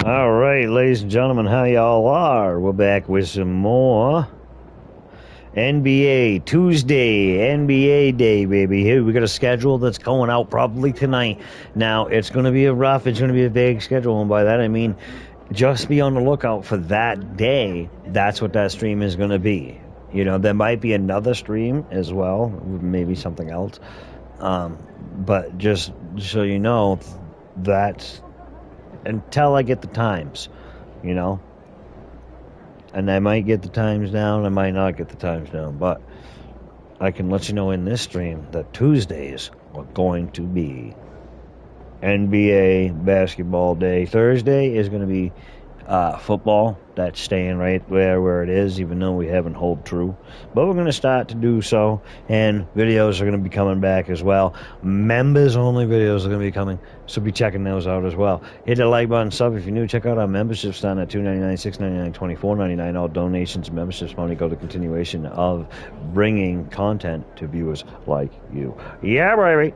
All right, ladies and gentlemen, how y'all are? We're back with some more NBA Tuesday, NBA Day, baby. Here we got a schedule that's going out probably tonight. Now it's going to be it's going to be a vague schedule, and by that I mean just be on the lookout for that day. That's what that stream is going to be. You know, there might be another stream as well, maybe something else. But just so you know, that's until I get the times, you know. And I might get the times down, I might not get the times down, but I can let you know in this stream that Tuesdays are going to be NBA basketball day. Thursday is going to be football. That's staying right where it is, even though we haven't hold true. But we're going to start to do so, and videos are going to be coming back as well. Members only videos are going to be coming, so be checking those out as well. Hit the like button, sub if you're new. Check out our membership starting at $2.99, $6.99, $24.99. All donations and memberships money go to continuation of bringing content to viewers like you. Yeah, baby.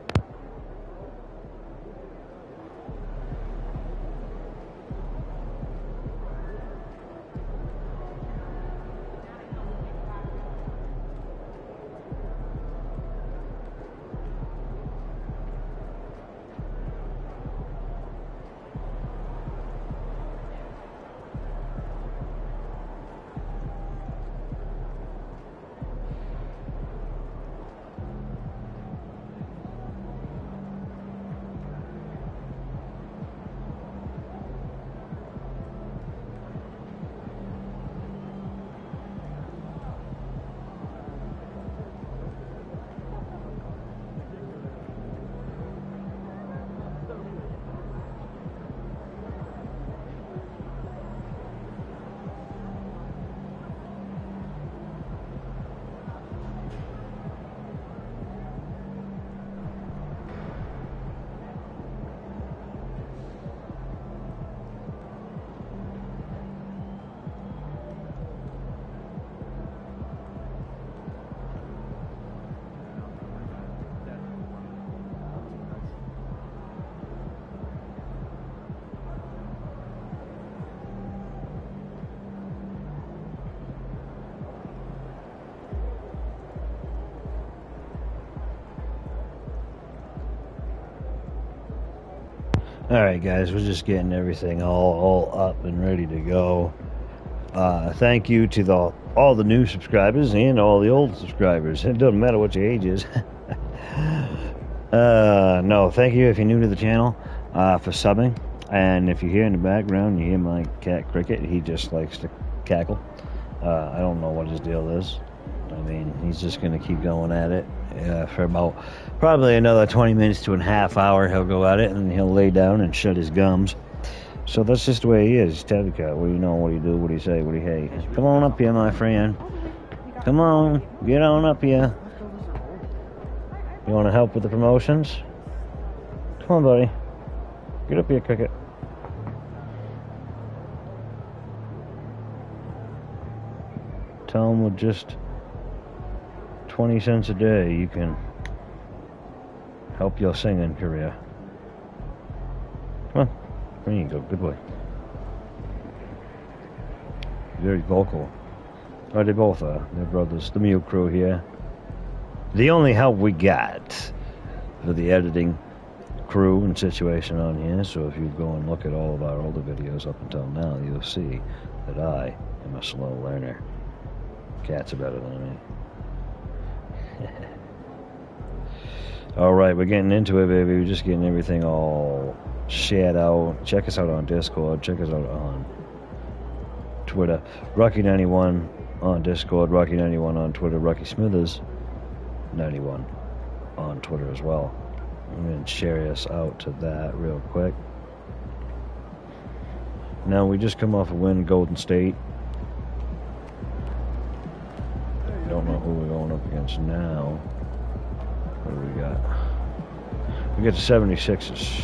Alright guys, we're just getting everything all up and ready to go. Thank you to all the new subscribers and all the old subscribers. It doesn't matter what your age is. No, thank you if you're new to the channel for subbing. And if you hear in the background, you hear my cat Cricket, he just likes to cackle. I don't know what his deal is. I mean, he's just going to keep going at it for about probably another 20 minutes to a half hour. He'll go at it and he'll lay down and shut his gums. So that's just the way he is. Tabby cat. What do you know? What do you do? What do you say? What do you hate? Come on up here, my friend. Come on. Get on up here. You want to help with the promotions? Come on, buddy. Get up here, Cricket. Tell him with just 20 cents a day you can help your singing career. Come on. There you go. Good boy. Very vocal. Oh, they both are. They're brothers. The Mew crew here. The only help we got for the editing crew and situation on here, so if you go and look at all of our older videos up until now, you'll see that I am a slow learner. Cats are better than me. Alright, we're getting into it, baby. We're just getting everything all shared out. Check us out on Discord. Check us out on Twitter. Rocky91 on Discord. Rocky91 on Twitter. Rocky Smithers91 on Twitter as well. I'm going to share us out to that real quick. Now, we just come off a win, Golden State. Don't know who we're going up against now. What do we got? We got the 76ers.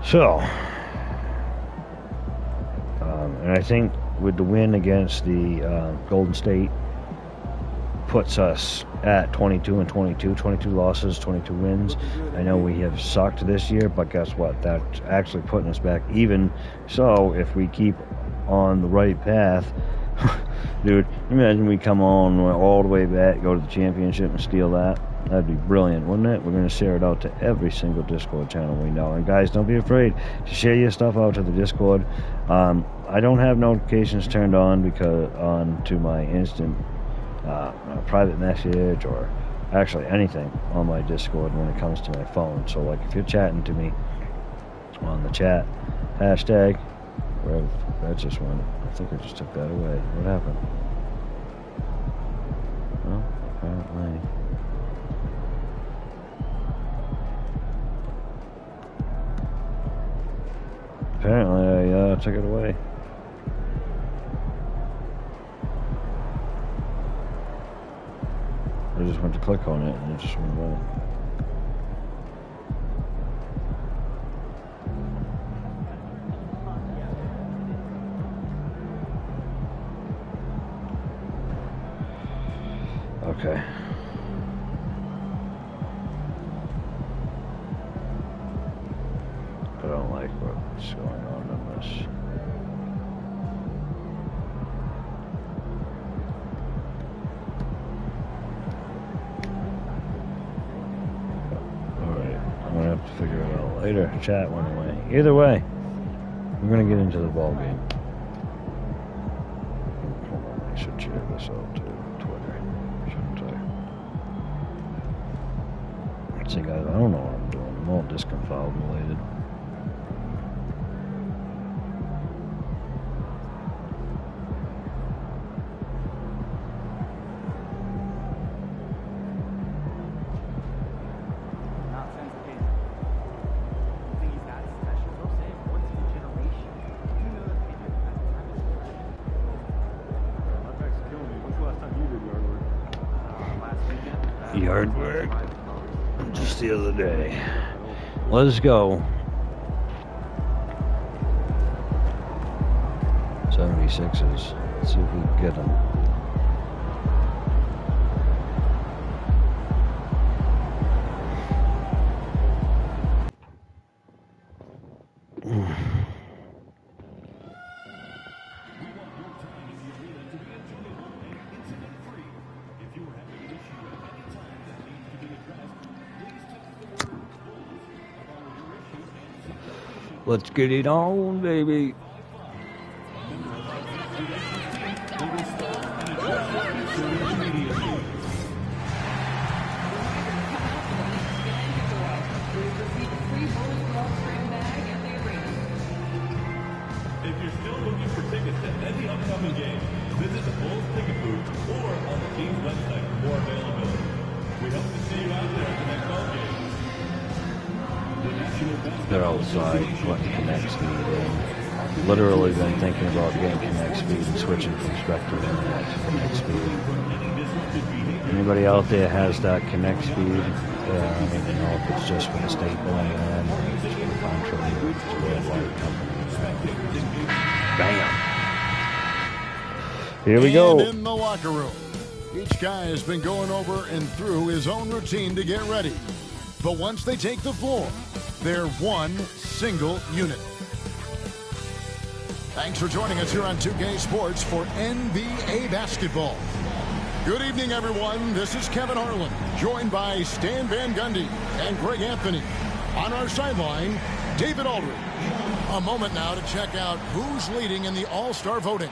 So, and I think with the win against the Golden State, puts us at 22 and 22, 22 losses, 22 wins. I know we have sucked this year, but guess what? That's actually putting us back even. So if we keep on the right path, dude, imagine we come on all the way back, go to the championship and steal that. That'd be brilliant, wouldn't it? We're going to share it out to every single Discord channel we know. And guys, don't be afraid to share your stuff out to the Discord. I don't have notifications turned on because to my instant private message or actually anything on my Discord when it comes to my phone. So like if you're chatting to me on the chat, hashtag, where that just went. I think I just took that away. What happened? Well, apparently. Apparently I took it away. I just went to click on it and it just went away. Okay. I don't like what's going on in this. Alright, I'm gonna have to figure it out later. Chat went away. Either way, we're gonna get into the ball game. Hold on, I should share this out to Twitter, shouldn't I? See guys, I don't know what I'm doing. I'm all disconfobulated. Yard work just the other day. Let's go. 76s. Let's see if we can get them. Let's get it on, baby. If you're still looking for tickets to any upcoming game, visit the Bulls ticket booth or on the team's website for more availability. We hope to see you out there at the next home game. They're outside, putting Connect speed in. Literally been thinking about getting Connect speed and switching from Spectrum Internet to Connect speed. Anybody out there has that Connect speed? I don't even know if it's just for the state billing land or if it's for the contract or if it's a worldwide company. Bam! Here we go. And in the locker room, each guy has been going over and through his own routine to get ready. But once they take the floor, they're one single unit. Thanks for joining us here on 2K Sports for NBA basketball. Good evening, everyone. This is Kevin Harlan, joined by Stan Van Gundy and Greg Anthony. On our sideline, David Aldridge. A moment now to check out who's leading in the All-Star voting.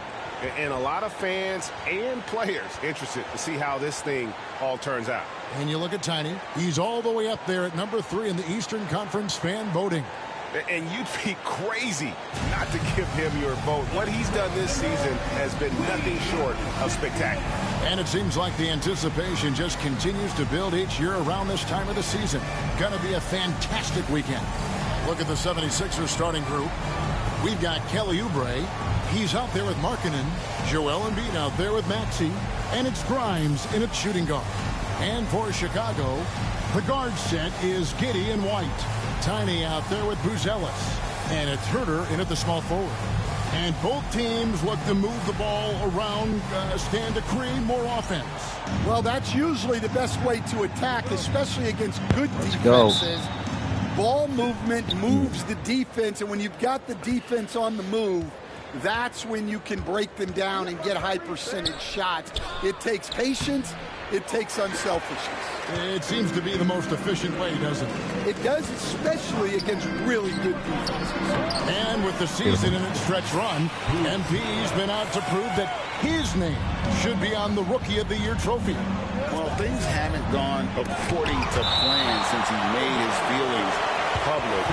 And a lot of fans and players interested to see how this thing all turns out. And you look at Tiny. He's all the way up there at number 3 in the Eastern Conference fan voting. And you'd be crazy not to give him your vote. What he's done this season has been nothing short of spectacular. And it seems like the anticipation just continues to build each year around this time of the season. Gonna be a fantastic weekend. Look at the 76ers starting group. We've got Kelly Oubre. He's out there with Markkanen. Joel Embiid out there with Maxey. And it's Grimes in at shooting guard. And for Chicago, the guard set is Giddey and White. Tiny out there with Buzelis. And it's Herter in at the small forward. And both teams look to move the ball around, stand to create more offense. Well, that's usually the best way to attack, especially against good go. defenses. Ball movement moves the defense, and when you've got the defense on the move, that's when you can break them down and get high percentage shots. It takes patience. It takes unselfishness. It seems to be the most efficient way, doesn't it? It does, especially against really good defenses. And with the season in its stretch run, MP's been out to prove that his name should be on the Rookie of the Year trophy. Well, things haven't gone according to plan since he made his feelings public.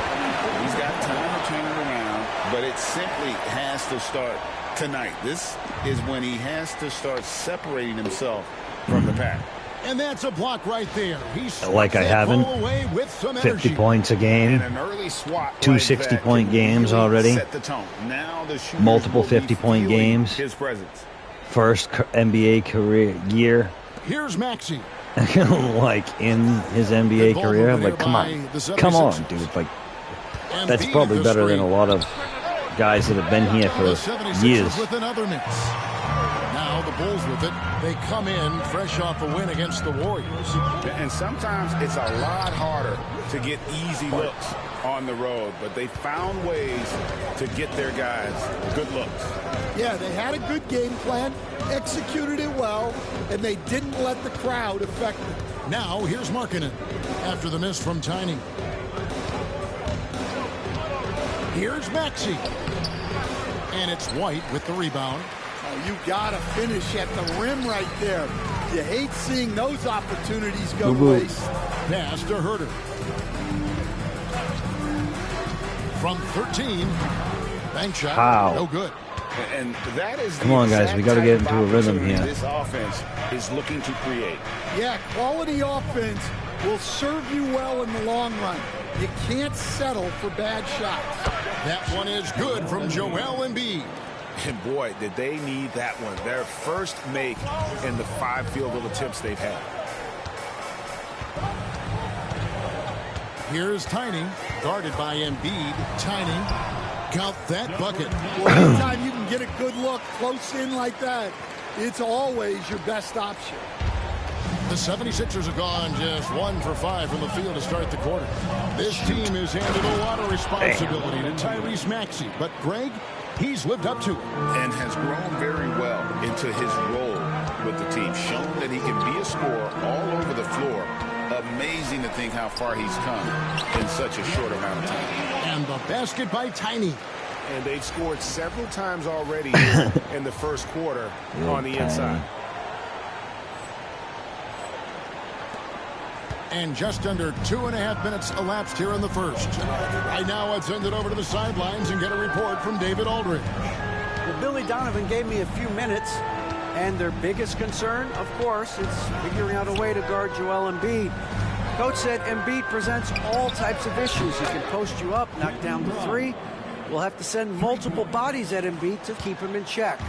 He's got time to turn it around, but it simply has to start tonight. This is when he has to start separating himself from the pack. And that's a block right there. He's like I haven't. 50 points a game. An early swat 2 like 60-point really games already. Set the tone. Now the shooters Multiple will be 50-point feeling games. His presence. First NBA career year. Here's Maxey. Like in his NBA career. Like, come on. Come on, dude. Like, that's probably better than a lot of guys that have been here for years. With another miss. Now the Bulls with it. They come in fresh off a win against the Warriors. And sometimes it's a lot harder to get easy looks on the road, but they found ways to get their guys good looks. Yeah, they had a good game plan, executed it well, and they didn't let the crowd affect them. Now here's Markkanen after the miss from Tiny. Here's Maxey. And it's White with the rebound. Oh, you gotta finish at the rim right there. You hate seeing those opportunities go to waste. Pass to Herter. From 13. Bank shot. Wow. No good. And that is Come on, guys. We got to get into a rhythm here. This offense is looking to create. Yeah, quality offense will serve you well in the long run. You can't settle for bad shots. That one is good from Joel Embiid. And boy, did they need that one. Their first make in the 5 field goal attempts they've had. Here's Tiny, guarded by Embiid. Tiny, count that bucket. Well, anytime you can get a good look close in like that, it's always your best option. The 76ers have gone just 1 for 5 from the field to start the quarter. This team has handed a lot of responsibility to Tyrese Maxey, but Greg, he's lived up to it. And has grown very well into his role with the team. Shown that he can be a scorer all over the floor. Amazing to think how far he's come in such a short amount of time. And the basket by Tiny. And they've scored several times already in the first quarter on the inside. And just under 2.5 minutes elapsed here in the first. Right now, let's send it over to the sidelines and get a report from David Aldridge. Well, Billy Donovan gave me a few minutes, and their biggest concern, of course, is figuring out a way to guard Joel Embiid. Coach said Embiid presents all types of issues. He can post you up, knock down the 3. We'll have to send multiple bodies at Embiid to keep him in check.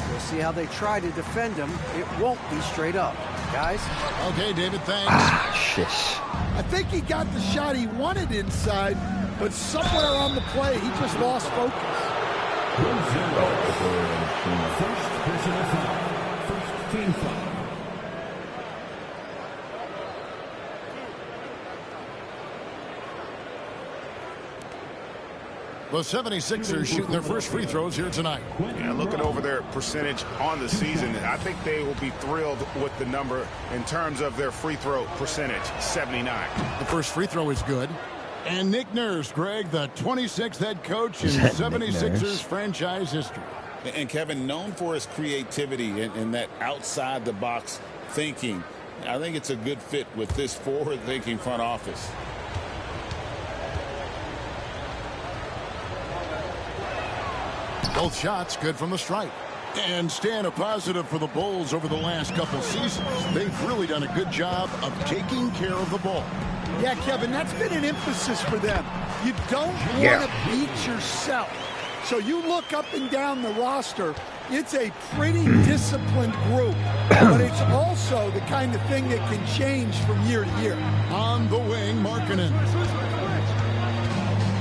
We'll see how they try to defend him. It won't be straight up. Guys? Okay, David, thanks. Shish. I think he got the shot he wanted inside, but somewhere on the play, he just lost focus. First personal foul. First team foul. The 76ers shooting their first free throws here tonight. Yeah, looking over their percentage on the season, I think they will be thrilled with the number in terms of their free throw percentage, 79. The first free throw is good. And Nick Nurse, Greg, the 26th head coach in 76ers franchise history. And Kevin, known for his creativity and that outside-the-box thinking, I think it's a good fit with this forward-thinking front office. Both shots good from the stripe. And staying a positive for the Bulls over the last couple seasons. They've really done a good job of taking care of the ball. Yeah, Kevin, that's been an emphasis for them. You don't want to beat yourself. So you look up and down the roster, it's a pretty disciplined group. But it's also the kind of thing that can change from year to year. On the wing, Markkanen.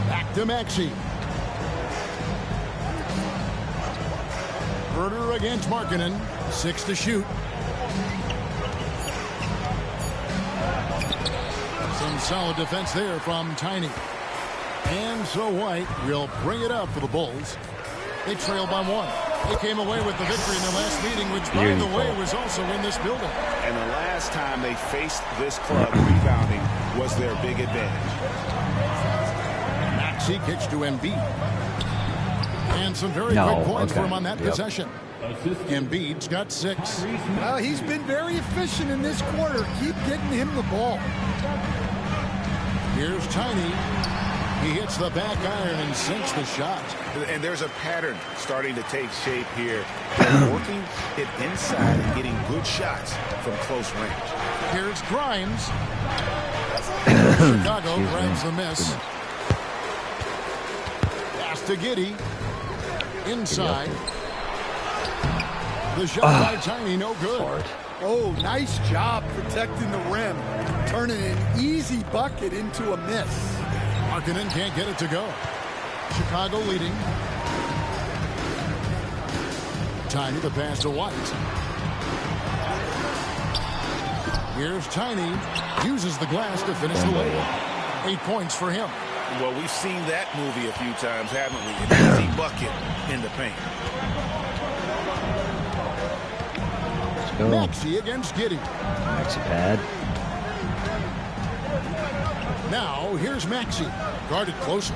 Back to Maxey. Herder against Markkanen. 6 to shoot. Some solid defense there from Tiny. And so White will bring it up for the Bulls. They trail by 1. They came away with the victory in their last meeting, which, by the way, was also in this building. And the last time they faced this club, rebounding was their big advantage. Maxey kicks to Embiid. And some very quick points for him on that possession. Embiid's got 6. Well, he's been very efficient in this quarter. Keep getting him the ball. Here's Tiny. He hits the back iron and sinks the shot. And there's a pattern starting to take shape here. They're working it inside and getting good shots from close range. Here's Grimes. Chicago grabs the miss. Pass to Giddey. Inside. The shot by Tiny, no good. Oh, nice job protecting the rim. Turning an easy bucket into a miss. Markkanen can't get it to go. Chicago leading. Tiny the pass to White. Here's Tiny. Uses the glass to finish the layup. 8 points for him. Well, we've seen that movie a few times, haven't we? An easy bucket in the paint. Maxey against Giddey. Maxey pad. Now, here's Maxey. Guarded closer.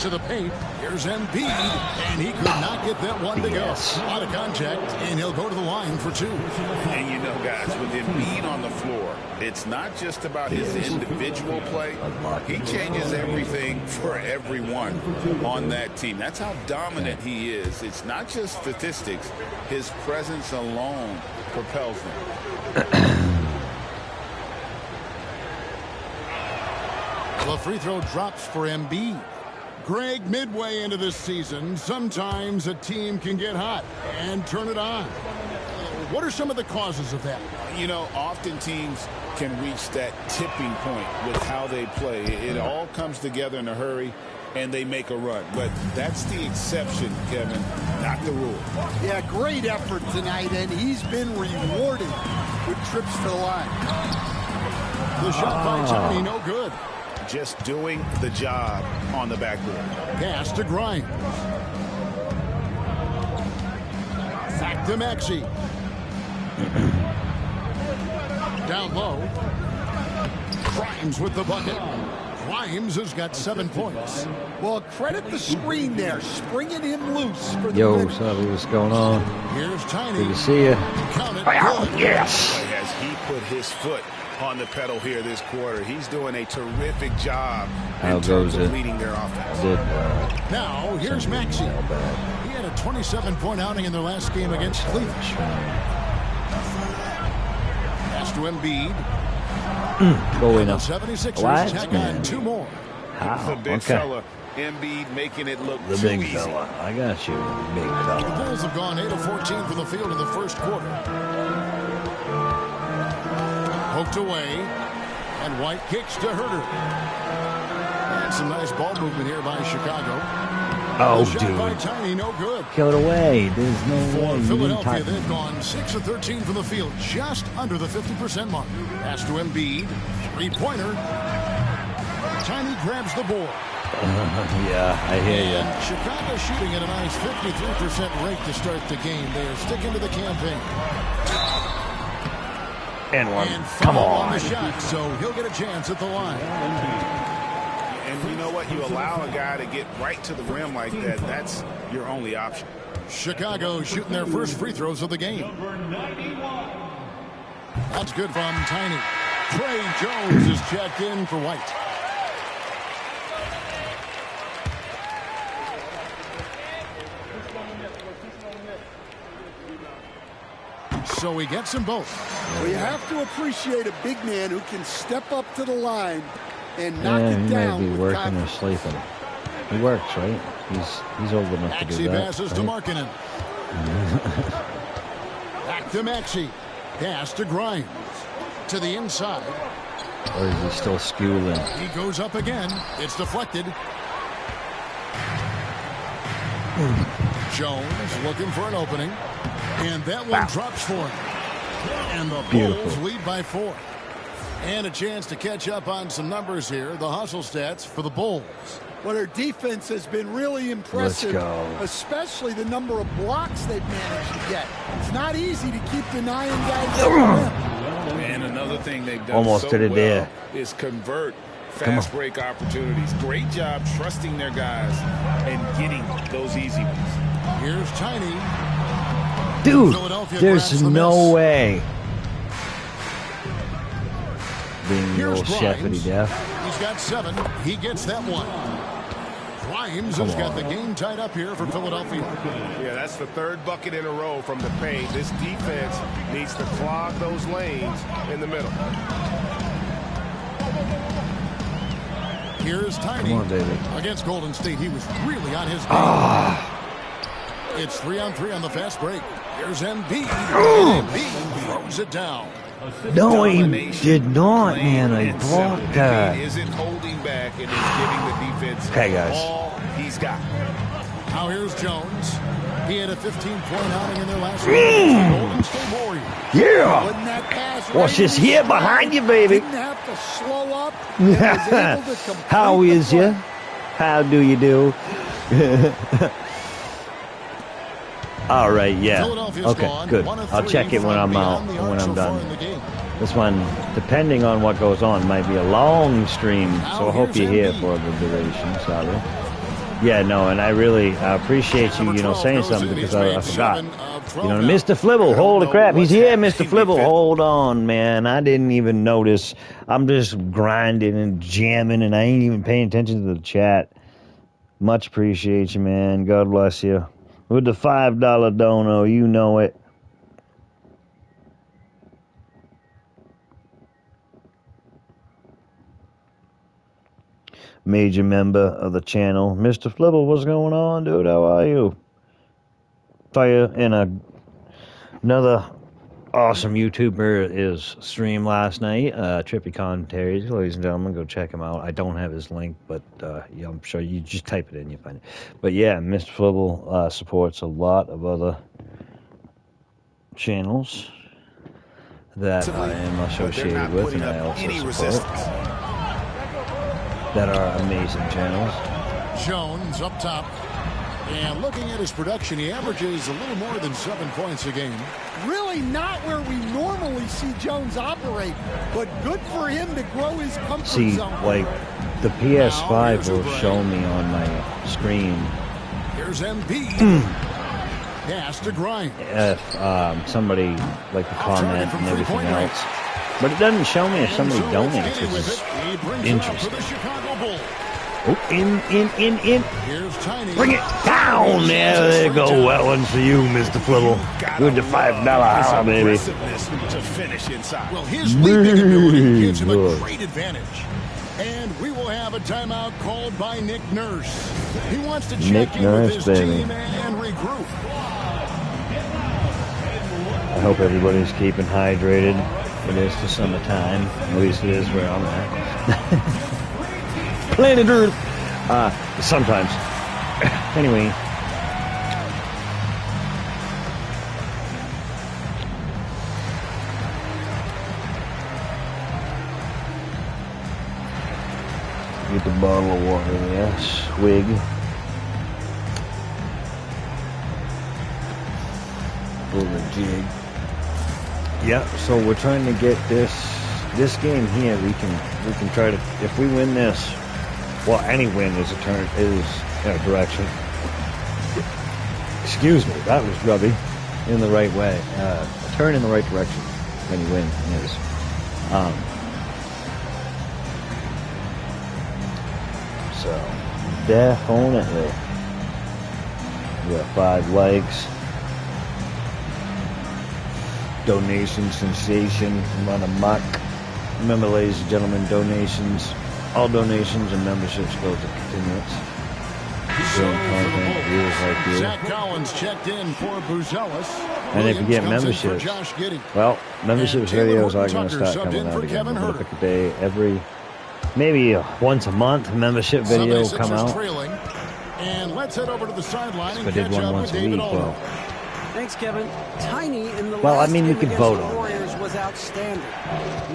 To the paint. Here's Embiid. And he could not get that one to go. Out of contact, and he'll go to the line for 2. And you know, guys, with Embiid on the floor, it's not just about his individual play. He changes everything for everyone on that team. That's how dominant he is. It's not just statistics. His presence alone propels them. The free throw drops for Embiid. Greg, midway into this season, sometimes a team can get hot and turn it on. What are some of the causes of that? You know, often teams can reach that tipping point with how they play. It all comes together in a hurry, and they make a run. But that's the exception, Kevin, not the rule. Yeah, great effort tonight, and he's been rewarded with trips to the line. The shot by Tiny, no good. Just doing the job on the backboard. Pass to Grimes. Back to Maxey. Down low. Grimes with the bucket. Grimes has got 7 points. Well, credit the screen there, springing him loose for the Yo, finish. Sabi, what's going on? Here's Tiny. Good to see you. Count it. Yes. As he put his foot on the pedal here this quarter, he's doing a terrific job in terms of leading their offense. Now, here's Maxey. He had a 27-point outing in their last game against Cleveland. Pass to Embiid. Go in. 76ers tack on 2 more. The big fella, Embiid, making it look The too big easy. fella. I got you, big The fella. Bulls have gone 8 of 14 from the field in the first quarter. Poked away, and White kicks to Herder. And some nice ball movement here by Chicago. Oh, The shot by dude. Tiny, no good. Kill it away. There's no way. For You didn't Philadelphia, touch they've gone 6 of 13 from the field, just under the 50% mark. Pass to Embiid, 3-pointer. Tiny grabs the board. Yeah, I hear you. And Chicago shooting at a nice 53% rate to start the game. They're sticking to the campaign. And one. And Come foul on on. the shot, so he'll get a chance at the line. And you know what? You allow a guy to get right to the rim like that, that's your only option. Chicago shooting their first free throws of the game. That's good from Tiny. Trey Jones is checked in for White. So he gets them both. Well, you have to appreciate a big man who can step up to the line and knock Yeah, it he down might be with working or confidence. sleeping. He works, right? He's old enough to Maxey do that. passes to Right? Markkanen. Back to Maxey. Pass to Grimes. To the inside. Or is he still schooling? He goes up again. It's deflected. Jones looking for an opening. And that one drops for him. And the Bulls lead by 4. And a chance to catch up on some numbers here. The hustle stats for the Bulls. Well, their defense has been really impressive, especially the number of blocks they've managed to get. It's not easy to keep denying guys. And another thing they've done almost did it there is convert fast break opportunities. Great job trusting their guys and getting those easy ones. Here's Tiny. Dude, there's no way. Being the old chefity deaf. He's got 7. He gets that one. Grimes has got the game tied up here for Philadelphia. Yeah, that's the 3rd bucket in a row from the paint. This defense needs to clog those lanes in the middle. Here's Tiny. Come on, baby. Against Golden State, he was really on his game. It's 3-on-3 on the fast break. Here's Embiid. Embiid throws it down. No, he did not, man. I blocked that. Isn't holding back and is giving the defense all he's got. Now here's Jones. He had a 15-point outing in their last game. Golden State Warriors. Yeah. Watch this here behind you, baby. Didn't have to slow up. How is you? How do you do? All right, yeah. Okay, good. I'll check it when I'm out, when I'm done. This one, depending on what goes on, might be a long stream, so I hope you're here for the duration. Sorry. Yeah, no, and I really appreciate you, saying something because I forgot. Mr. Flibble, holy crap, he's here, Mr. Flibble. Hold on, man. I didn't even notice. I'm just grinding and jamming, and I ain't even paying attention to the chat. Much appreciate you, man. God bless you. With the $5 dono, you know it. Major member of the channel. Mr. Flibble, what's going on, dude? How are you? Saw you in another awesome YouTuber is stream last night. Trippy Commentaries, ladies and gentlemen, go check him out. I don't have his link, but yeah, I'm sure you just type it in, you find it. But yeah, Mr. Flibble supports a lot of other channels that I am associated with, and I also support that are amazing channels. Jones up top. And looking at his production, he averages a little more than 7 points a game. Really not where we normally see Jones operate, but good for him to grow his comfort zone. Like, the PS5 will show me on my screen. Here's Embiid. Pass to Grimes. If somebody, like, the comment and everything else. But it doesn't show me if somebody donates, which is interesting. Oh, in. Here's Tiny. Bring it down. There you go. That one's for you, Mr. Flibble. With the $5 hour, baby. To finish inside. Well, his leaping ability gives him a great advantage. And we will have a timeout called by Nick Nurse. He wants to check in with his team and regroup. I hope everybody's keeping hydrated. It is the summertime. At least it is where I'm at. Planet Earth. Sometimes. Anyway. Get the bottle of water there. Swig. Pull the jig. Yeah, so we're trying to get this game here. We can try to, if we win this. Well, any win is a direction. Excuse me, that was grubby. In the right way. A turn in the right direction. Any win is. So, definitely. We got 5 likes. Donation sensation. Run amok. Remember, ladies and gentlemen, donations. All donations and memberships go to continuance. Zach Collins checked in for Buzelis. And if you get memberships, well, memberships videos are going to start coming out again. We're going to pick a day every, maybe once a month, membership video will come out. Let's head over to the sideline and I did catch one up with once a David week. Allman. Well, Thanks, Kevin. Tiny in the Well, I last mean, we game could against vote the on it. Warriors was outstanding.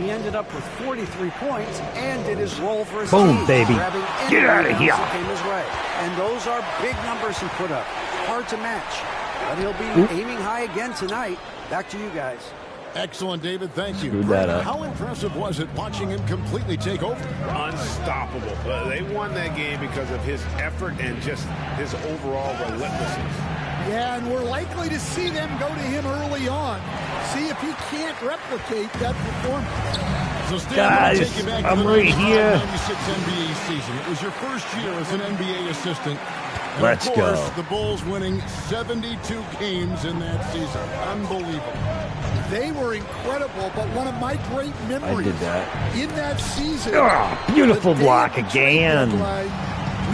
He ended up with 43 points and did his role for his Boom, team, baby. grabbing any Get outta rebounds here. that came his way. And those are big numbers he put up. Hard to match. But he'll be aiming high again tonight. Back to you guys. Excellent, David. Thank you. Screwed that up. How impressive was it watching him completely take over? Unstoppable. They won that game because of his effort and just his overall relentlessness. Yeah, and we're likely to see them go to him early on. See if he can't replicate that performance. So Stan, Guys, take you back to I'm the right 95, here. 96 NBA season. It was your first year as an NBA assistant. And Let's of course, go. The Bulls winning 72 games in that season. Unbelievable. They were incredible, but one of my great memories in that season. Beautiful the day block of the trade again. deadline,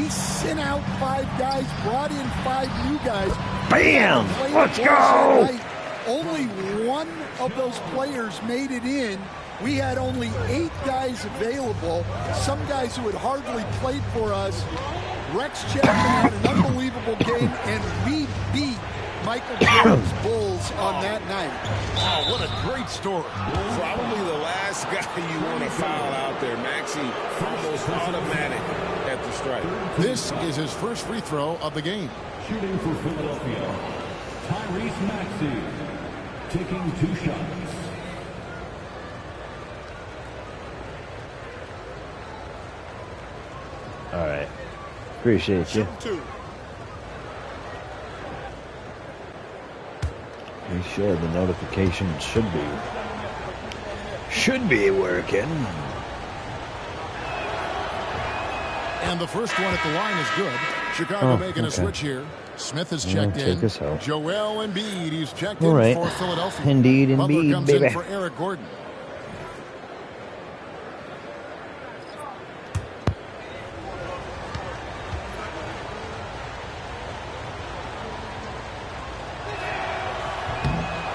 we sent out 5 guys, brought in 5 new guys. Bam! Played Let's the Bulls that go! night. Only one of those players made it in. We had only 8 guys available. Some guys who had hardly played for us. Rex Chapman had an unbelievable game, and we beat Michael Jordan's Bulls on that night. Oh, what a great story. Probably the last guy you want to foul out there. Maxey almost automatic at the strike. This is his first free throw of the game. Shooting for Philadelphia, Tyrese Maxey, taking 2 shots. All right. Appreciate you. Be sure the notifications should be working. And the first one at the line is good. Chicago making a switch here. Smith has checked in. Take us out. Joel Embiid, he's checked All in right. for Philadelphia. Indeed, Butler Embiid, comes baby. in for Eric Gordon.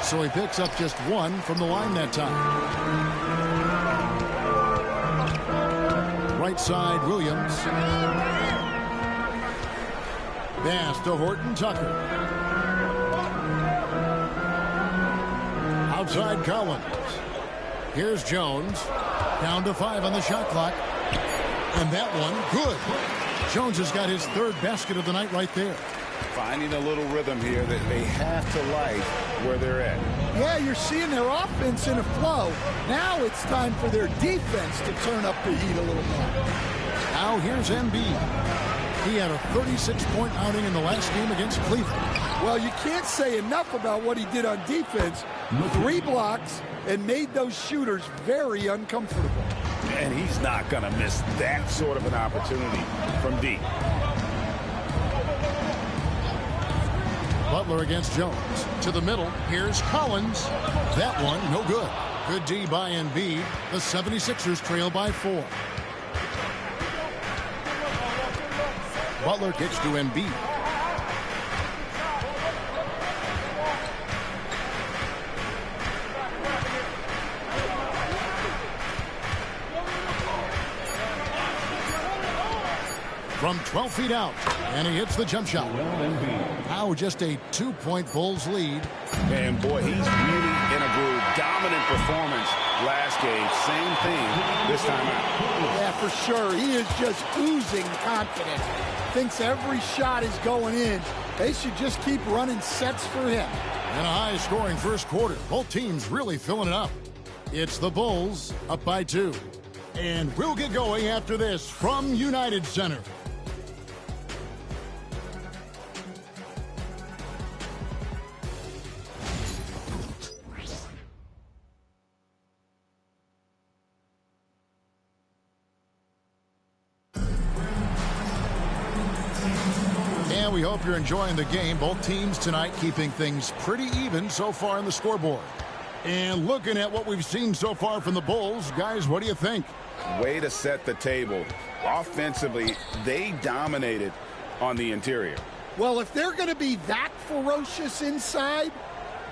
So he picks up just 1 from the line that time. Right side, Williams. Pass to Horton Tucker. Outside Collins. Here's Jones. Down to 5 on the shot clock. And that one, good. Jones has got his 3rd basket of the night right there. Finding a little rhythm here that they have to like where they're at. Yeah, you're seeing their offense in a flow. Now it's time for their defense to turn up the heat a little more. Now here's Embiid. He had a 36-point outing in the last game against Cleveland. Well, you can't say enough about what he did on defense. 3 blocks and made those shooters very uncomfortable. And he's not going to miss that sort of an opportunity from deep. Butler against Jones. To the middle. Here's Collins. That one, no good. Good D by Embiid. The 76ers trail by 4. Butler gets to Embiid. From 12 feet out. And he hits the jump shot. Now just a 2-point Bulls lead. And boy, he's really in a groove. Dominant performance last game. Same thing this time out. Yeah, for sure. He is just oozing confidence. Thinks every shot is going in. They should just keep running sets for him. And a high-scoring first quarter. Both teams really filling it up. It's the Bulls up by 2. And we'll get going after this from United Center. We hope you're enjoying the game. Both teams tonight keeping things pretty even so far in the scoreboard. And looking at what we've seen so far from the Bulls, guys, what do you think? Way to set the table. Offensively, they dominated on the interior. Well, if they're going to be that ferocious inside,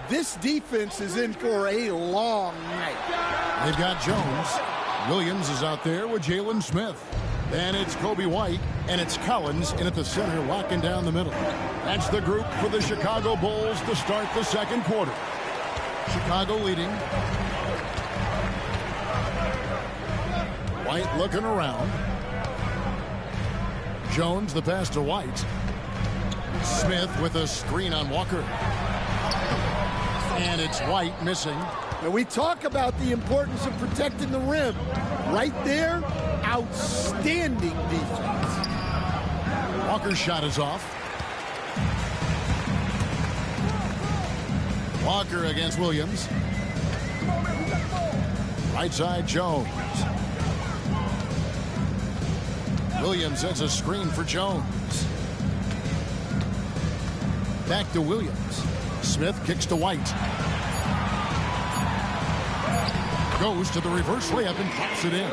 this defense is in for a long night. They've got Jones. Williams is out there with Jalen Smith. And it's Kobe White. And it's Collins in at the center, locking down the middle. That's the group for the Chicago Bulls to start the second quarter. Chicago leading. White looking around. Jones, the pass to White. Smith with a screen on Walker. And it's White missing. Now we talk about the importance of protecting the rim. Right there, outstanding defense. Walker's shot is off. Walker against Williams. Right side, Jones. Williams sets a screen for Jones. Back to Williams. Smith kicks to White. Goes to the reverse layup and pops it in.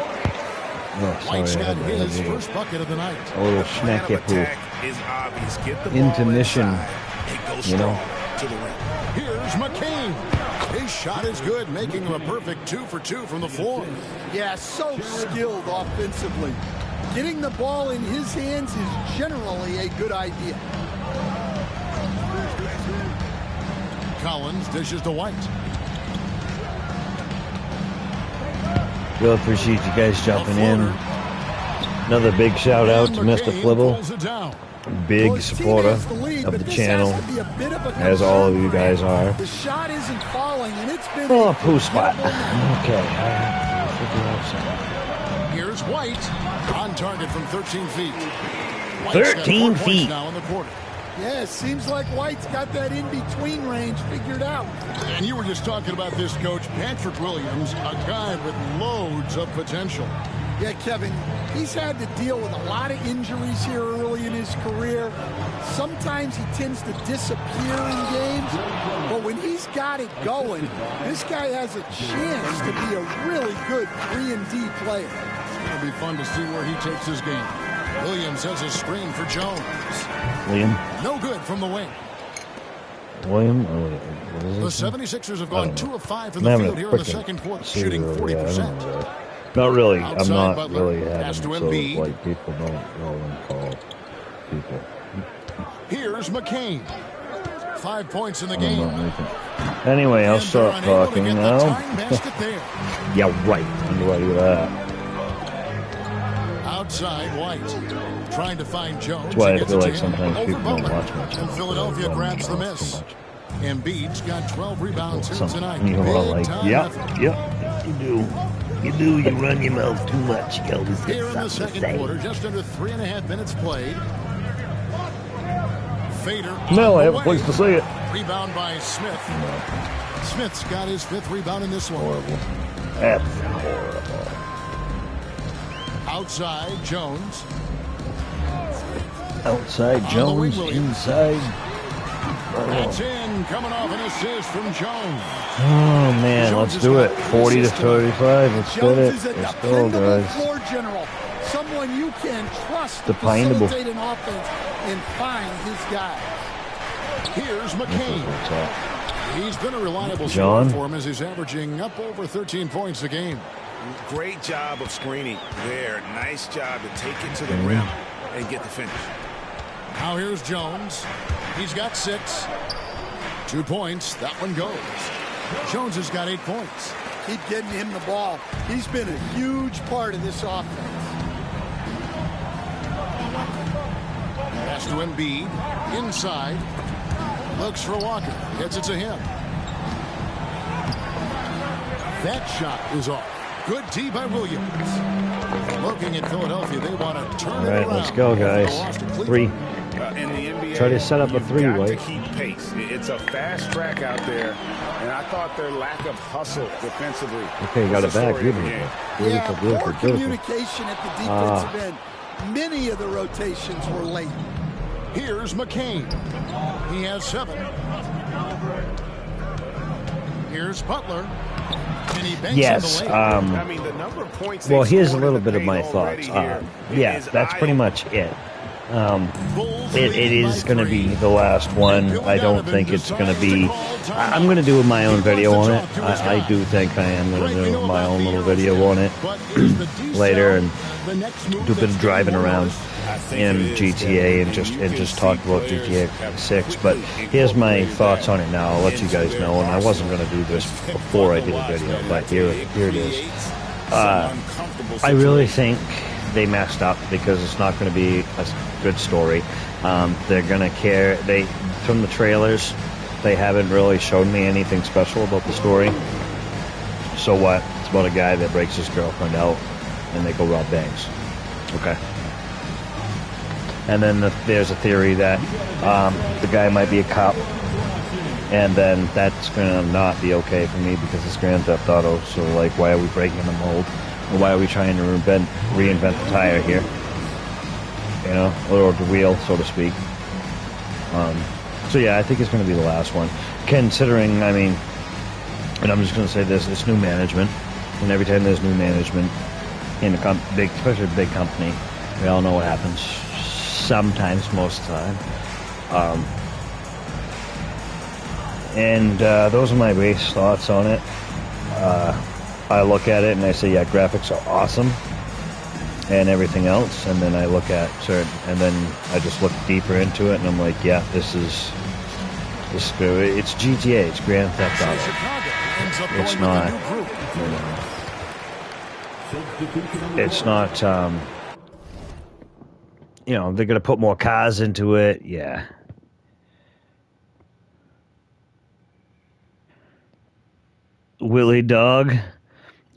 Oh, White's sorry, got I had his a first bucket of the night. little Plan of snacky attack is obvious. Get the Into ball mission, inside and go you strong know. to the rim. Here's McCain. His shot is good, making him a perfect 2 for 2 from the floor. Yeah, so skilled offensively. Getting the ball in his hands is generally a good idea. Collins dishes to White. Really appreciate you guys jumping in. Another big shout out to Mr. Flibble, big supporter of the channel, as all of you guys are. The shot isn't falling, and it's been Oh, poo spot. Okay. Here's White on target from 13 feet. 13 feet. Now in the quarter. Yeah, it seems like White's got that in-between range figured out. And you were just talking about this, Coach. Patrick Williams, a guy with loads of potential. Yeah, Kevin, he's had to deal with a lot of injuries here early in his career. Sometimes he tends to disappear in games, but when he's got it going, this guy has a chance to be a really good 3-and-D player. It's going to be fun to see where he takes his game. Williams has a screen for Jones. William? No good from the wing. William? What is The it? 76ers have gone 2 of 5 from I'm the having field a here in the frickin' second quarter, seizure shooting over here. I don't 40%. know that. Not really. I'm Outside not Butler, really pass having to so Embiid. like people don't go and call people. Here's McCain. 5 points in the I'm game. not making. Anyway, I'll And stop they're unable to talking get the now. tying basket there. Yeah, right. I'm ready with that. Outside, White trying to find Jones. That's why He I gets feel it to like him. sometimes Over people don't Butler. watch much. And Philadelphia grabs the Too miss. much. Embiid's got 12 rebounds here Something. tonight. You're all Big like, time yep, effort. yep, you do. You do. You run your mouth too much. You always get Here in the something to second say. quarter, just under 3.5 minutes played. Fader. No, on I the have a way. place to say it. Rebound by Smith. Smith's got his 5th rebound in this one. Horrible. That's horrible. Outside, Jones. Outside the Jones, wing, Williams. inside. That's in, coming off an assist from Jones. Oh man, let's do it. 40 to 35. Let's get Jones it. is a Let's go, dependable guys. floor general, someone you can trust to Dependable. facilitate an offense and find his guy. Here's McCain. What's up? He's been a reliable John? scorer for him as he's averaging up over 13 points a game. Great job of screening there. Nice job to take it to the rim and get the finish. Now here's Jones. He's got 6. 2 points. That one goes. Jones has got 8 points. Keep getting him the ball. He's been a huge part of this offense. Pass to Embiid. Inside. Looks for Walker. Gets it to him. That shot is off. Good D by Williams. Looking at Philadelphia, they want to turn it All right, around. let's go, guys. After the loss to 3. In the NBA, Try to set up a you've 3, got White. to keep pace. It's a fast track out there, and I thought their lack of hustle defensively. Okay, you got was it the back. story of the Beautiful. game. Beautiful, Yeah, beautiful, poor beautiful. communication at the defensive end. Many of the rotations were late. Here's McCain. He has 7. Here's Butler. And he banks Yes. on the I mean, the number of points Well, they here's a scored little in the bit of my paint already thoughts. here Yeah, is that's pretty much it. It is going to be the last one. I don't think it's going to be... I'm going to do my own video on it. I do think I am going to do my own little video on it later and do a bit of driving around in GTA and just talk about GTA 6. But here's my thoughts on it now. I'll let you guys know. And I wasn't going to do this before I did a video, but here it is. I really think they messed up because it's not going to be a good story. They're going to care. From the trailers, they haven't really shown me anything special about the story. So what? It's about a guy that breaks his girlfriend out and they go rob banks. Okay. And then there's a theory that the guy might be a cop. And then that's going to not be okay for me because it's Grand Theft Auto. So, like, why are we breaking the mold? Or why are we trying to reinvent the tire here? You know, or the wheel, so to speak. So, yeah, I think it's going to be the last one. Considering, I mean, and I'm just going to say this, it's new management. And every time there's new management in a especially a big company, we all know what happens. Sometimes, most of the time. And those are my base thoughts on it. I look at it and I say, yeah, graphics are awesome and everything else. And then I look at certain, and then I just look deeper into it and I'm like, yeah, this is good. It's GTA, it's Grand Theft Auto. It's not, it's not, you know, they're going to put more cars into it. Yeah. Willie Dog.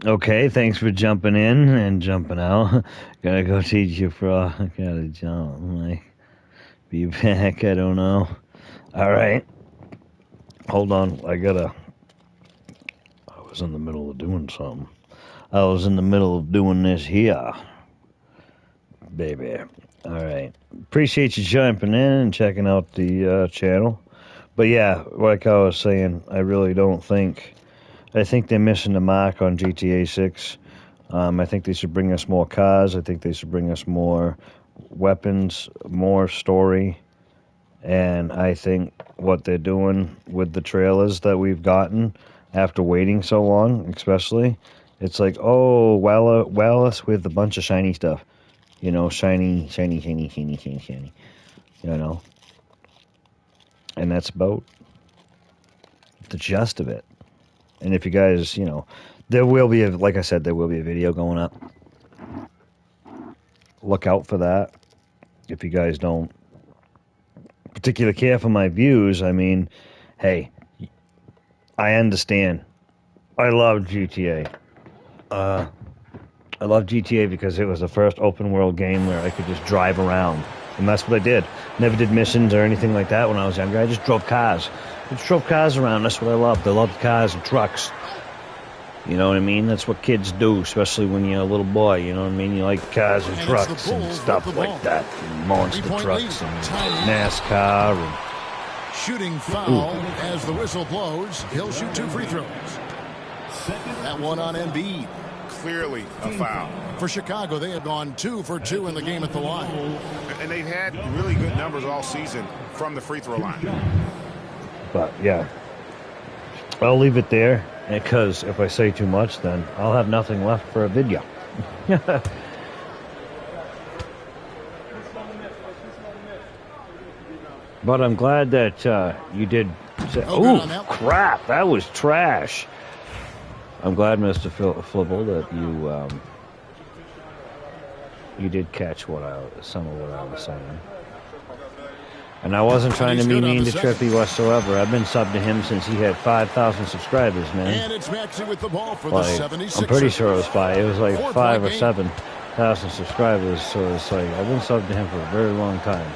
Okay, thanks for jumping in and jumping out. Gotta go teach you frog. Gotta jump. Like, be back. I don't know. All right. Hold on. I was in the middle of doing something. I was in the middle of doing this here. Baby. All right. Appreciate you jumping in and checking out the channel. But yeah, like I was saying, I really don't think... I think they're missing the mark on GTA 6. I think they should bring us more cars. I think they should bring us more weapons, more story. And I think what they're doing with the trailers that we've gotten after waiting so long, especially, it's like, oh, wow us with a bunch of shiny stuff. You know, shiny. You know. And that's about the gist of it. And if you guys, you know, there will be, like I said, there will be a video going up. Look out for that. If you guys don't particularly care for my views, I mean, hey, I understand. I love GTA. I love GTA because it was the first open world game where I could just drive around. And that's what I did. Never did missions or anything like that when I was younger. I just drove cars. I just drove cars around. That's what I loved. I loved cars and trucks. You know what I mean? That's what kids do, especially when you're a little boy. You know what I mean? You like cars and trucks and stuff like that. And monster trucks and NASCAR. And... Shooting foul as the whistle blows. He'll shoot 2 free throws. That one on Embiid. Clearly a foul. For Chicago, they have gone 2 for 2 in the game at the line. And they've had really good numbers all season from the free throw line. But, yeah. I'll leave it there, because if I say too much, then I'll have nothing left for a video. But I'm glad that you did say... Oh, crap! That was trash! I'm glad, Mr. Flibble, that you did catch some of what I was saying. And I wasn't trying to be mean to Trippy whatsoever. I've been subbed to him since he had 5,000 subscribers, man. And it's Maxey with the ball for the 76ers. I'm pretty sure it was 5. It was like 5 or 7,000 subscribers. So it's like I've been subbed to him for a very long time.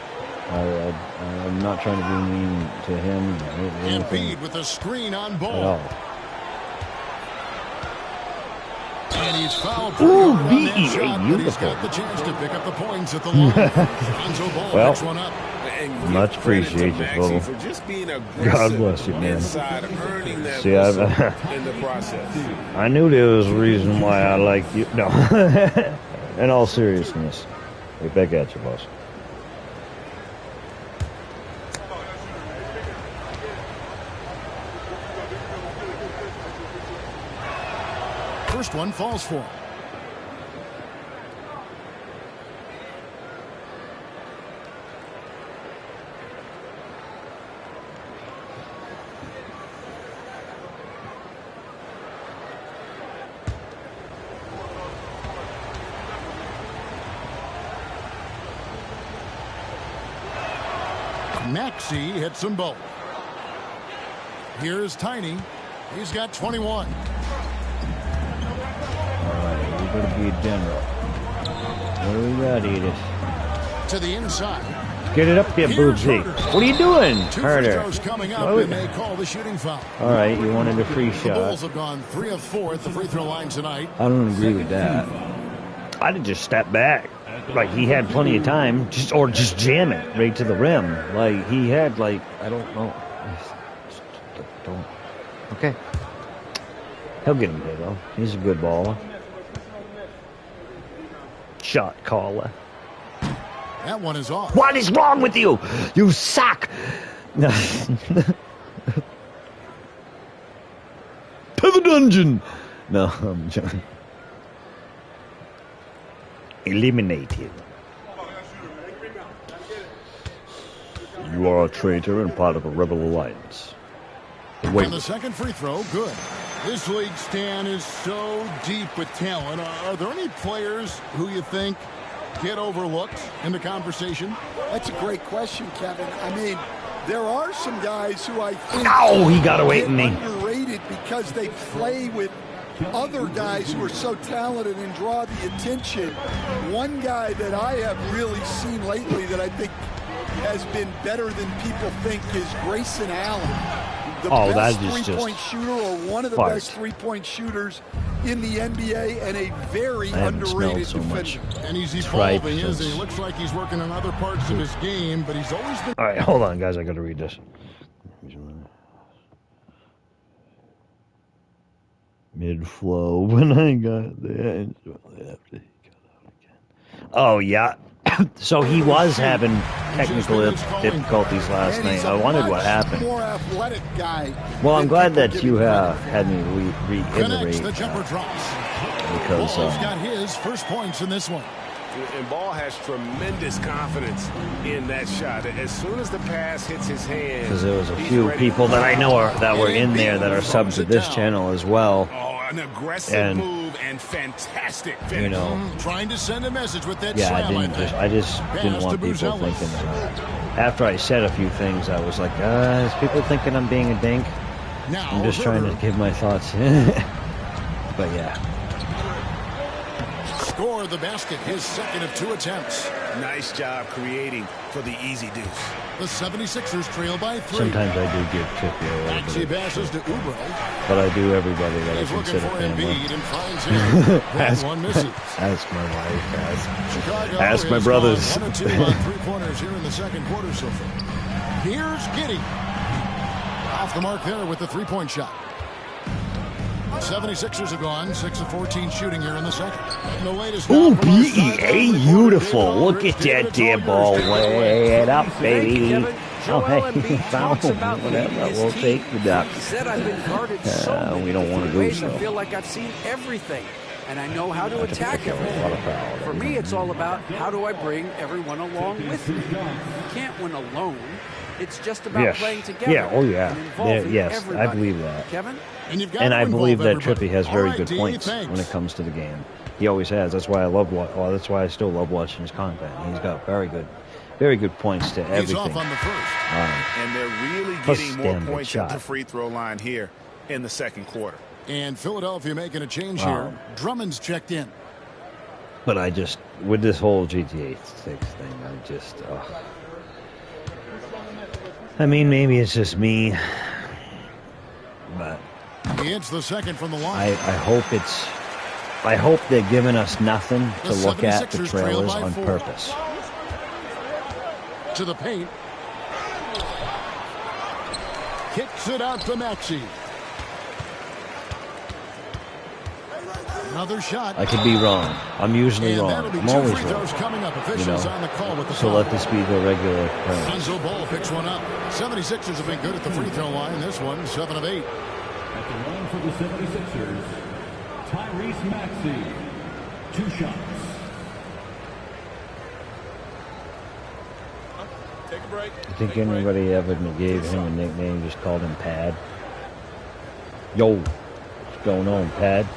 I'm not trying to be mean to him or anything with a screen on ball. At all. And he's fouled. Ooh, beautiful. He's got the chance to pick up the points at the line. Well, picks one up. Much appreciated, Phil. For just being God bless you, man. See, in the process. I knew there was a reason why I liked you. No. In all seriousness. Right back at you, boss. first one falls for him. Maxey hits them both. Here's Tiny. He's got 21. All right, we're going to be a general. What do we got, Edith? To the inside. Get it up there, Bootsy. What are you doing, Two free Carter? throws coming up, and they call the shooting foul. All right, you wanted a free The shot. Bulls have gone 3 of 4 at the free throw line tonight. I don't agree with that. I'd have just stepped back. Like, he had plenty of time, or just jam it right to the rim. Like, he had, like, I don't know. Don't. Okay. He'll get him there, though. He's a good baller. Shot caller. That one is off. What is wrong with you? You suck. To the dungeon. No, I'm joking. Eliminated. You are a traitor and part of a rebel alliance. Wait. And the second free throw, good. This league, Stan, is so deep with talent. Are there any players who you think get overlooked in the conversation? That's a great question, Kevin. I mean, there are some guys who I think Ow, he got away from me. underrated because they play with other guys who are so talented and draw the attention. One guy that I have really seen lately that I think has been better than people think is Grayson Allen. The best three-point shooter, or one of the best three-point shooters in the NBA, and a very underrated defender. And he's evolving, isn't he? Looks like he's working on other parts of his game, but he's always been... All right, hold on, guys. I got to read this. Mid-flow when I got there. Oh, yeah. So he was having technical difficulties last night. I wondered what happened. More athletic guy. Well, I'm glad that you have had me reiterate the jumper drops. because Ball's got his first points in this one. And Ball has tremendous confidence in that shot. As soon as the pass hits his hand, because there was a few people that I know that were in there that are subs to this channel as well. Oh, an aggressive move and fantastic finish. You know, Trying to send a message with that yeah, slam. I just didn't want people thinking that. After I said a few things, I was like, is people thinking I'm being a dink? Now, I'm just trying to give my thoughts. But yeah. Score the basket, his second of 2 attempts. Nice job creating for the easy deuce. The 76ers trail by 3. Sometimes I do give Chippy a little Maxey bit, passes to Oubre. but I do everybody that I He's looking consider for family. Embiid and finds him. That one misses. Ask my wife. Chicago Ask my is brothers. on 1 2 on 3-pointers here in the second quarter so far. Here's Giddey. Off the mark there with the 3-point shot. The 76ers have gone 6 of 14 shooting here in the second. And the latest Ooh, down from our side, BEA, beautiful. Look at that dear ball. Way it up, baby. Oh, hey, foul. Whatever. We'll take the duck. He said I've been guarded so many We don't want to different do ways. so. I feel like I've seen everything, and I know how to attack everything. For me, it's all about how do I bring everyone along with me. You can't win alone. It's just about Yes. playing together. Yeah, oh yeah. And involving Yes, I everybody. believe that. Kevin? And I believe that everybody. Trippy has All very right, good D, points thanks. when it comes to the game. He always has. That's why I love that's why I still love watching his content. He's got very good points to He's everything. off on the first. And they're really Plus getting damn more good points shot. at the free throw line here in the second quarter. And Philadelphia making a change Wow. here. Drummond's checked in. But I just, with this whole GTA 6 thing, I just, I mean, maybe it's just me, but He hits the second from the line. I hope they're giving us nothing to The look at the 76ers trail trailers by on 4. purpose. To the paint. Kicks it out to Maxey. Another shot. I could be wrong. I'm usually And wrong. that'll be I'm 2 always free throws wrong. coming up. Officials on the call with the So foul. let this be the regular occurrence. Lonzo Ball picks one up. 76ers have been good at the free throw line. This one, 7 of 8. At the line for the 76ers, Tyrese Maxey, 2 shots. Take a break. I think anybody ever gave him a nickname, just called him Pad. Yo, what's going on, Pad?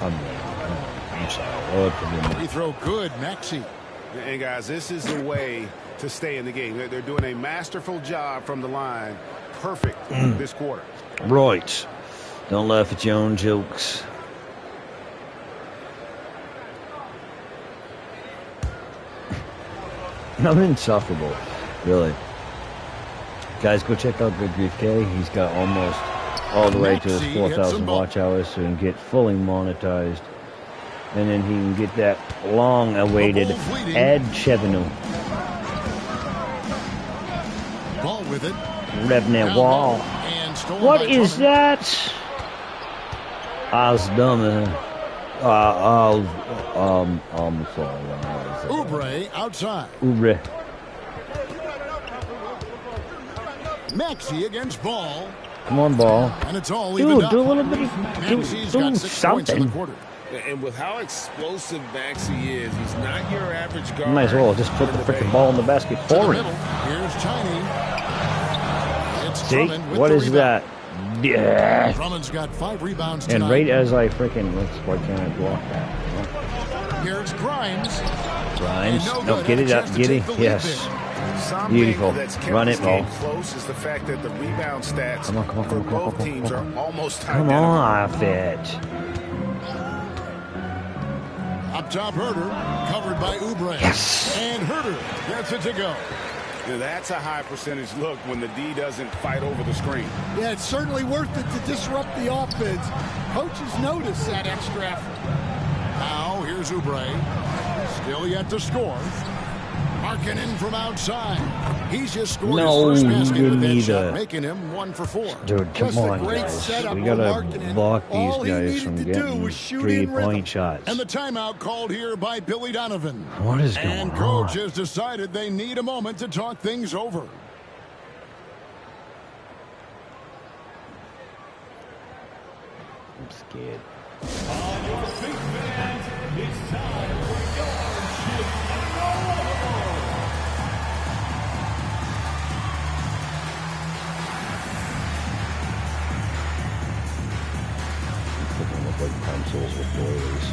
I'm sorry. Free throw good, Maxey. And guys, this is the way to stay in the game. They're doing a masterful job from the line. Perfect this quarter. Right. Don't laugh at your own jokes. I'm insufferable, really. Guys, go check out Good Grief K. He's got almost all the way to his 4,000 watch hours so he can get fully monetized. And then he can get that long-awaited ad revenue. Ball with it. Revenue wall. What is that? I was dumb. I'm sorry. Oubre outside. Oubre. Maxey against Ball. Come on, Ball. And it's all even up. Do a little bit Maxey's do got 6 points in the something. quarter. And with how explosive Maxey is, he's not your average guard. You might as well just put the freaking ball in the basket To the for middle. him. Here's Tiny. It's See? Drummond with What the is rebound. that? Yeah. Drummond's got 5 rebounds tonight. And right as I freaking, why can't I block that? Here's Grimes. Grimes. No No, good. get Had it a up. chance to Get take it. the lead Yes. there. Something Beautiful. that's kept Run this it, Ball. game close is the fact that the rebound stats Come on, come on, for come on, come on, both come on, teams come are on. almost Come identical. on, Fitch. Up top, Herter. Covered by Oubre. Yes. And Herter gets it to go. Now, that's a high percentage look when the D doesn't fight over the screen. Yeah, it's certainly worth it to disrupt the offense. Coaches notice that extra effort. Now, here's Oubre. Still yet to score. Marking in from outside. He's just scored No, his first basket you with that need shot, a- making him 1 for 4. Dude, come Just a on, great guys. setup We on gotta Markkanen. block these All he guys needed from to do getting was shoot in rhythm. three-point shots. And the timeout called here by Billy Donovan. What is going And on? coach has decided they need a moment to talk things over. I'm scared. On your feet, fans, it's time for Yard and Roll. People look like pencils with boilies.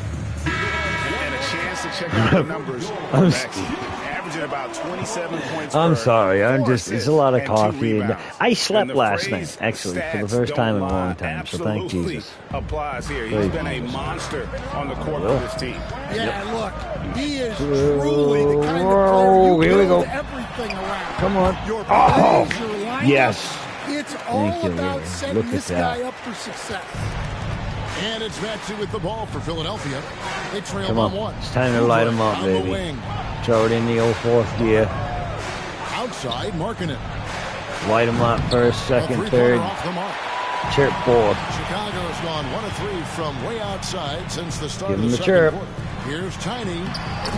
And a chance to check out the numbers. I'm Maxey, averaging about 27 points I'm per, sorry, I'm 4 just, it's assists, a lot of and 2 coffee. And rebounds. I slept And the last phrase, night, actually, for the "Stats first time in a don't long lie," time. So thank absolutely Jesus. applies here. Thank He's been a Jesus. monster on the court Well. for this team. Yeah, look, he is truly the kind of player you Here we build go. everything around. Come on. Your Oh, plays, your lineup, yes. It's all Thank you, about Lord. setting Look at this that. guy up for success. And it's Maxey with the ball for Philadelphia. They trail Come by on. 1. It's time to light 'em up, On the baby. wing. Throw it in the old fourth gear. Outside, marking it. Light them up first, A second, three-pointer third. off the mark. Chirp board. Chicago's gone 1 of 3 from way outside since the start Give of him the the second chirp. quarter. Here's Tiny.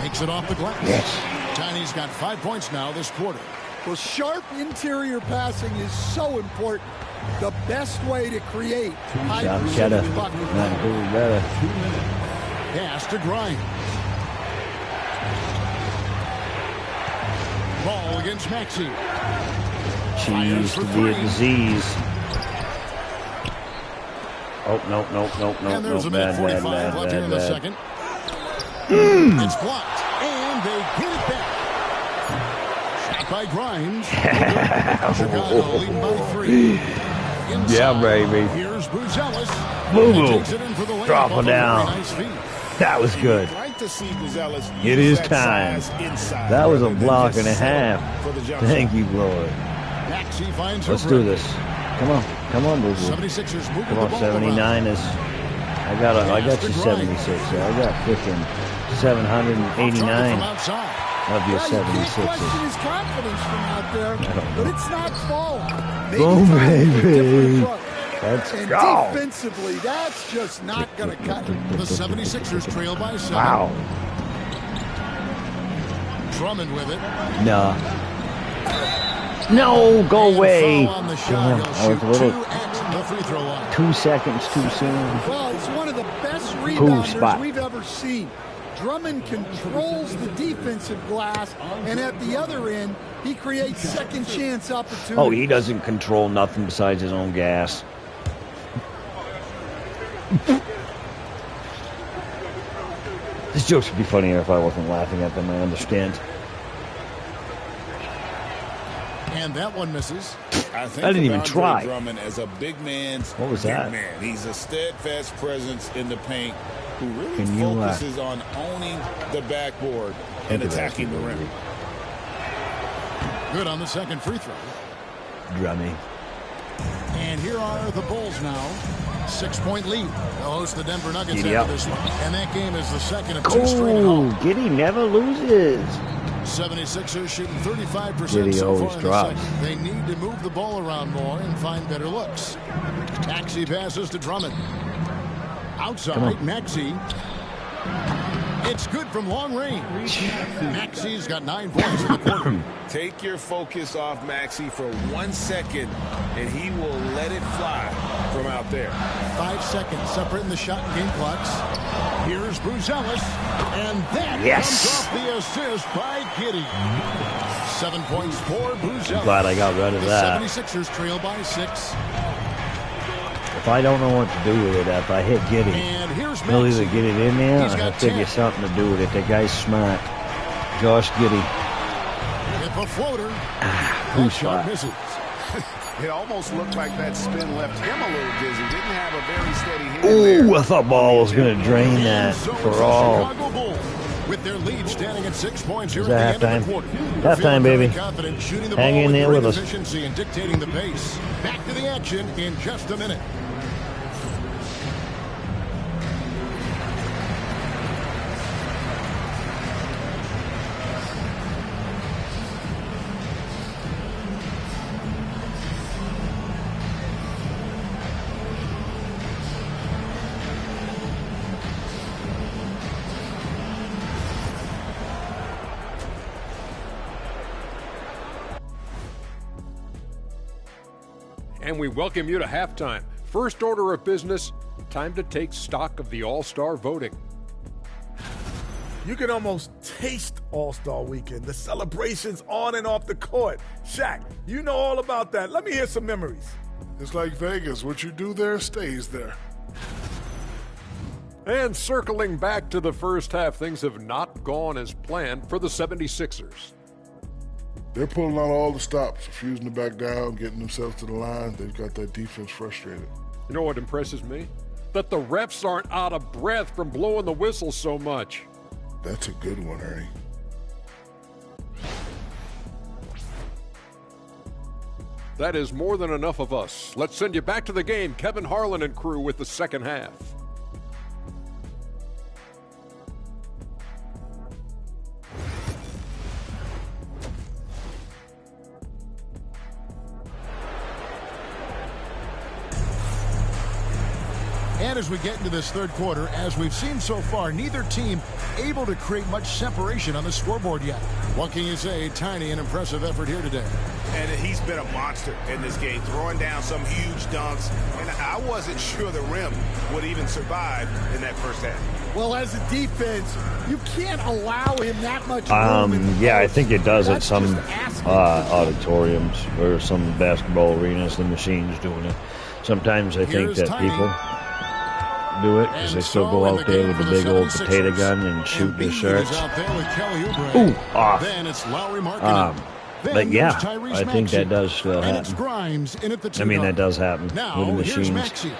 Takes it off the glass. Yes. Tiny's got 5 points now this quarter. Well, sharp interior passing is so important. The best way to create high Shot percentage cheddar. buckets. Not who better. Pass to Grimes. Ball against Maxey. She used to be a disease. Oh, no. And there's a minute Bad, 45 bad, left here in the bad. second. It's blocked, and they get it back. Shot by Grimes. Chicago leading by 3. Inside, Yeah, baby. Here's Buzelis. Boo-boo. He takes it in for the layup Drop her off a very down. nice feed. That was good. You'd like to see Buzelis It use is that time. size inside That was a rather than block just and a settle half. for the jump Thank shot. you, Lord. Maxey finds Let's Oubre. do this. Come on, boo. 76ers moving Come the on, ball 79ers. I got you 76. I got freaking 789 From outside. of your Yeah, you can't 76ers. question his confidence from out there, don't but know. it's not falling. Maybe Boom, time for a baby. different approach. Let's And go. defensively, that's just not going to cut it. The 76ers trail by 7. Wow. Drummond with it. No. No, go And away. foul on the shot. Damn, He'll I was shoot a little two at the free throw line. 2 seconds too soon. Well, he's one of the best spot. rebounders we've ever seen. Drummond controls the defensive glass, and at the other end, he creates second chance opportunities. Oh, he doesn't control nothing besides his own gas. This jokes would be funnier if I wasn't laughing at them, I understand. And that one misses. I didn't even try. Drummond as a big man's What was big that? man. He's a steadfast presence in the paint who really Can you, focuses on owning the backboard and attacking the rim. Good on the second free throw. Drummy. And here are the Bulls now. 6-point lead. They'll host the Denver Nuggets Giddy after up. this one. And that game is the second of two straight at Oh, home. Giddy never loses. 76ers shooting 35% Giddy so always far in drops. the second. They need to move the ball around more and find better looks. Maxey passes to Drummond. Outside, Maxey. It's good from long range. Maxey's got 9 points in the quarter. Take your focus off Maxey for 1 second, and he will let it fly from out there. 5 seconds separating the shot and game clocks. Here's Bruce Ellis, and that Yes. comes off the assist by Giddy. 7 points for Bruce Ellis. Glad I got rid of The that. 76ers trail by 6. If I don't know what to do with it, if I hit Giddy, And here's he'll either Maxey. get it in there He's or he'll got figure 10. something to do with it. The guy's smart. Josh Giddy. If a floater. Who's That shot shot? misses. It almost looked like that spin left him a little dizzy. Didn't have a very steady hand Ooh, there. I thought ball was going to drain that And so for it's the all. Chicago Bulls with their lead standing at 6 points here Is at that the end of halftime? the quarter. Halftime, They're feeling very baby. confident shooting the Hang ball in there great with us. efficiency and dictating the pace. Back to the action in just a minute. And we welcome you to halftime. First order of business, time to take stock of the All-Star voting. You can almost taste All-Star Weekend, the celebrations on and off the court. Shaq, you know all about that. Let me hear some memories. It's like Vegas. What you do there stays there. And circling back to the first half, things have not gone as planned for the 76ers. They're pulling out all the stops, refusing to back down, getting themselves to the line. They've got that defense frustrated. You know what impresses me? That the refs aren't out of breath from blowing the whistle so much. That's a good one, Ernie. That is more than enough of us. Let's send you back to the game. Kevin Harlan and crew with the second half. And as we get into this third quarter, as we've seen so far, neither team able to create much separation on the scoreboard yet. What can you say? Tiny and impressive effort here today. And he's been a monster in this game, throwing down some huge dunks. And I wasn't sure the rim would even survive in that first half. Well, as a defense, you can't allow him that much room in the Yeah, I post. think it does at That's some just asking. auditoriums or some basketball arenas. The machine's doing it. Sometimes I think Here's that Tiny. people do it because they still go out there with the big old potato gun and shoot their shirts. Ooh, off. Then it's Lowry Markkanen. Then But yeah, here's Tyrese I think Maxey. that does still And it's happen. Grimes in at the I mean, two-guard. that does happen Now, with the here's machines. Maxey.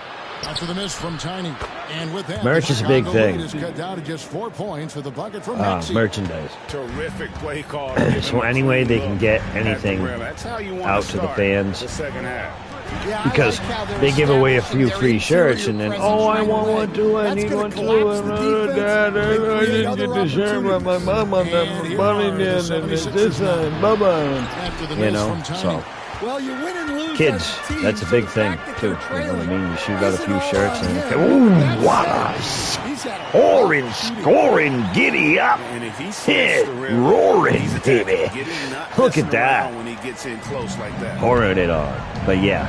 After the miss from Tiny. And with that, Merch the is a big Chicago thing. lead is cut down to just 4 points for the bucket from Maxey. Merchandise. Terrific play call. So any way they can get anything That's how you want out to the start fans. The second half. Yeah, I Because like how they're they give away a few establishing free their shirts and interior then, presence oh, I right want away. one too, I That's need gonna one too. collapse the defense Dad, and I create didn't other get the shirt, but my mom on And the here money are the and it's 76ers this now. and bye-bye. After the You miss know, from Tiny. so Well, you win and lose Kids, as a team, that's a so big the thing, fact that too. they're You know what I trailing mean? You shoot out a isn't few all shirts on and him. ooh, That's what it. a He's had a scoring, lot of shooting. scoring, giddy up, And if he hit, sets the rim, roaring, he's attacking, baby. getting not Look messing at that. around when he gets in close like that. Pouring it on. But yeah,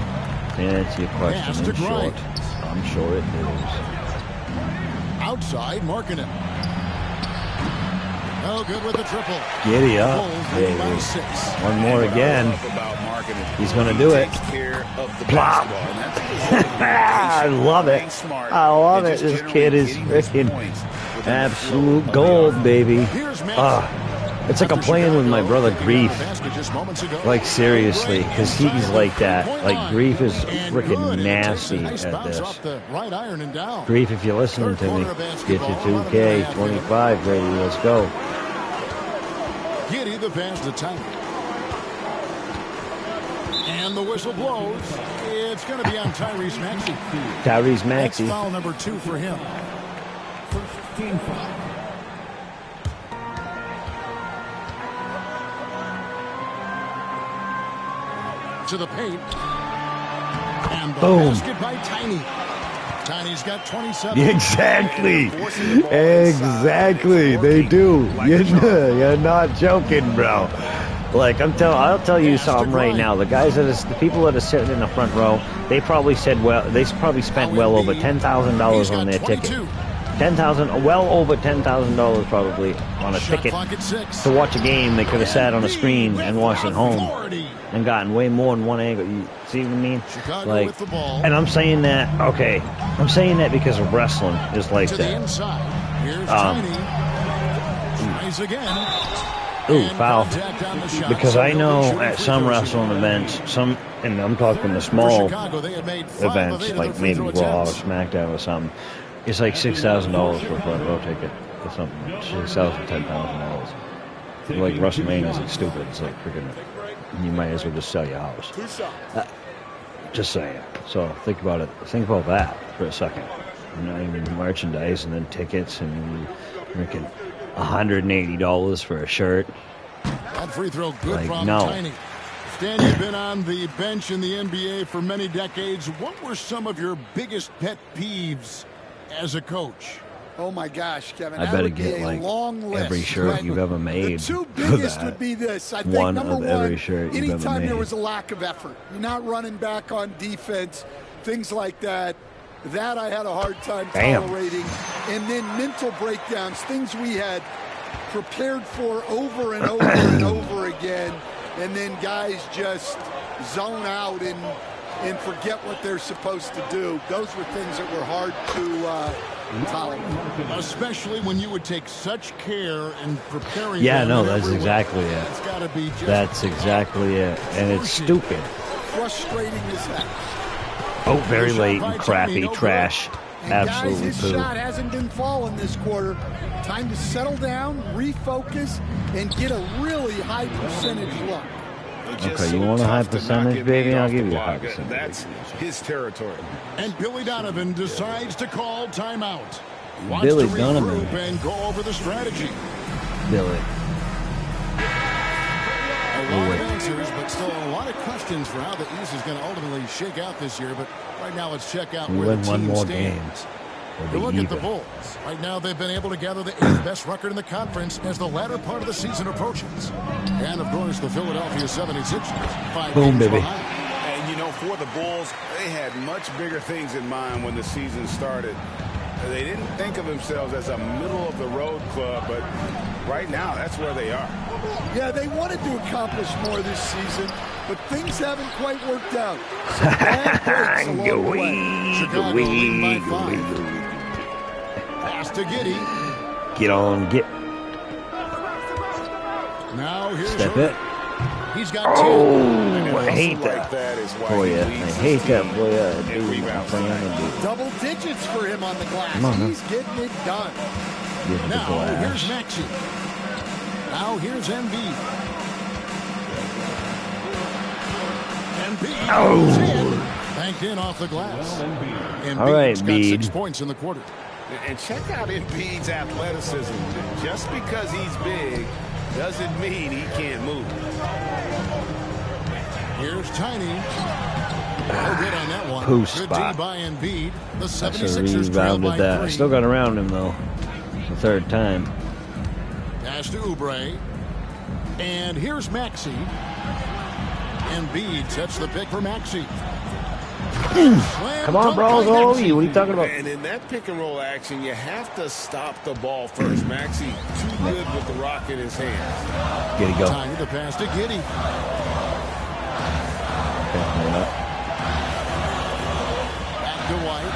to answer your Pass question to in short, Grimes. I'm sure it is. Outside, marking it. No good with the triple. Giddy up, Bulls leading by baby. 6. One more again. He's going to do it. Plop. I love it. I love it. This kid is freaking absolute gold, baby. It's like I'm playing with my brother Grief. Like, seriously, because he's like that. Like, Grief is freaking nasty at this. Grief, if you're listening to me, get your 2K25 ready. Let's go. Giddy the pass to Tiny. And the whistle blows. It's going to be on Tyrese Maxey. Tyrese Maxey. That's foul number 2 for him. First team foul. To the paint. And the Boom. basket by Tiny. Tiny's got 27. Exactly. Exactly. They do. You're not joking, bro. Like, I'll tell you something right now. The guys the people that are sitting in the front row, they probably spent well over $10,000 on their ticket. Well over $10,000 probably on a ticket to watch a game. They could have sat on a screen and watched it home and gotten way more than one angle. You see what I mean? Like, and I'm saying that. Okay, I'm saying that because of wrestling is like that. Ooh, foul. Because I know at some wrestling events, and I'm talking the small events, like maybe Raw or SmackDown or something, it's like $6,000 for a front row ticket or something. $6,000, $10,000. Like WrestleMania is like stupid. It's like freaking. You might as well just sell your house. Just saying. So think about it. Think about that for a second. Not even merchandise and then tickets and freaking $180 for a shirt. That free throw good Like, from no. Tiny. Stan, you've been on the bench in the NBA for many decades. What were some of your biggest pet peeves as a coach? Oh my gosh, Kevin! I that better would be get a like long list, every shirt right? you've ever made. The two for biggest that. would be this. I think One number of one, every shirt you've ever anytime there made. was a lack of effort, you're not running back on defense, things like that. That I had a hard time tolerating. And then mental breakdowns, things we had prepared for over and over and over again, and then guys just zone out and forget what they're supposed to do. Those were things that were hard to tolerate. Especially when you would take such care in preparing. Yeah, them no, in that's every way. exactly it. It's gotta be just That's exactly it. And it's stupid. Frustrating as heck. Oh, very late and crappy trash. And Absolutely guys, his poo. shot hasn't been falling this quarter. Time to settle down, refocus, and get a really high percentage look. Okay, you want a high percentage, baby? I'll give you a high percentage. That's his territory. And Billy Donovan decides to call timeout. Wants Billy to Donovan. regroup and go over the strategy. Billy. A lot of answers, but still a lot of questions for how the East is going to ultimately shake out this year. But right now, let's check out We where win the one team more stands. game. We We'll look be at the even. Bulls. Right now, they've been able to gather the 8th best record in the conference as the latter part of the season approaches. And, of course, the Philadelphia 76ers. 5 Boom, games baby. behind. And, you know, for the Bulls, they had much bigger things in mind when the season started. They didn't think of themselves as a middle-of-the-road club, but right now, that's where they are. Yeah, they wanted to accomplish more this season, but things haven't quite worked out. Some bad breaks along the way. Chicago leading by 5. Pass to Giddy. Get on, get. Now here's Step Irving. it. He's got 10. Oh, I hate Like that. that is why Boy, he yeah. I leads hate his that, team boy. Yeah, in dude. rebounds. Double digits for him on the glass. Come on, man. He's getting it done. Give it the Now here's glass. Maxey. Now here's Embiid. Embiid Oh. goes in. Banked in off the glass. Embiid's All right, got Embiid. 6 points in the quarter. And check out Embiid's athleticism. Just because he's big doesn't mean he can't move. Here's Tiny. No good on that one. Post Good spot. D by Embiid. The I should 76ers trail by rebounded that. I 3. still got around him, though. The third time. Pass to Oubre. And here's Maxey. Embiid sets the pick for Maxey. Come on, bro. It's all over you. What are you talking about? And in that pick and roll action, you have to stop the ball first. Maxey too good with the rock in his hands. Giddy, go. Time to pass to Giddy. Back to White.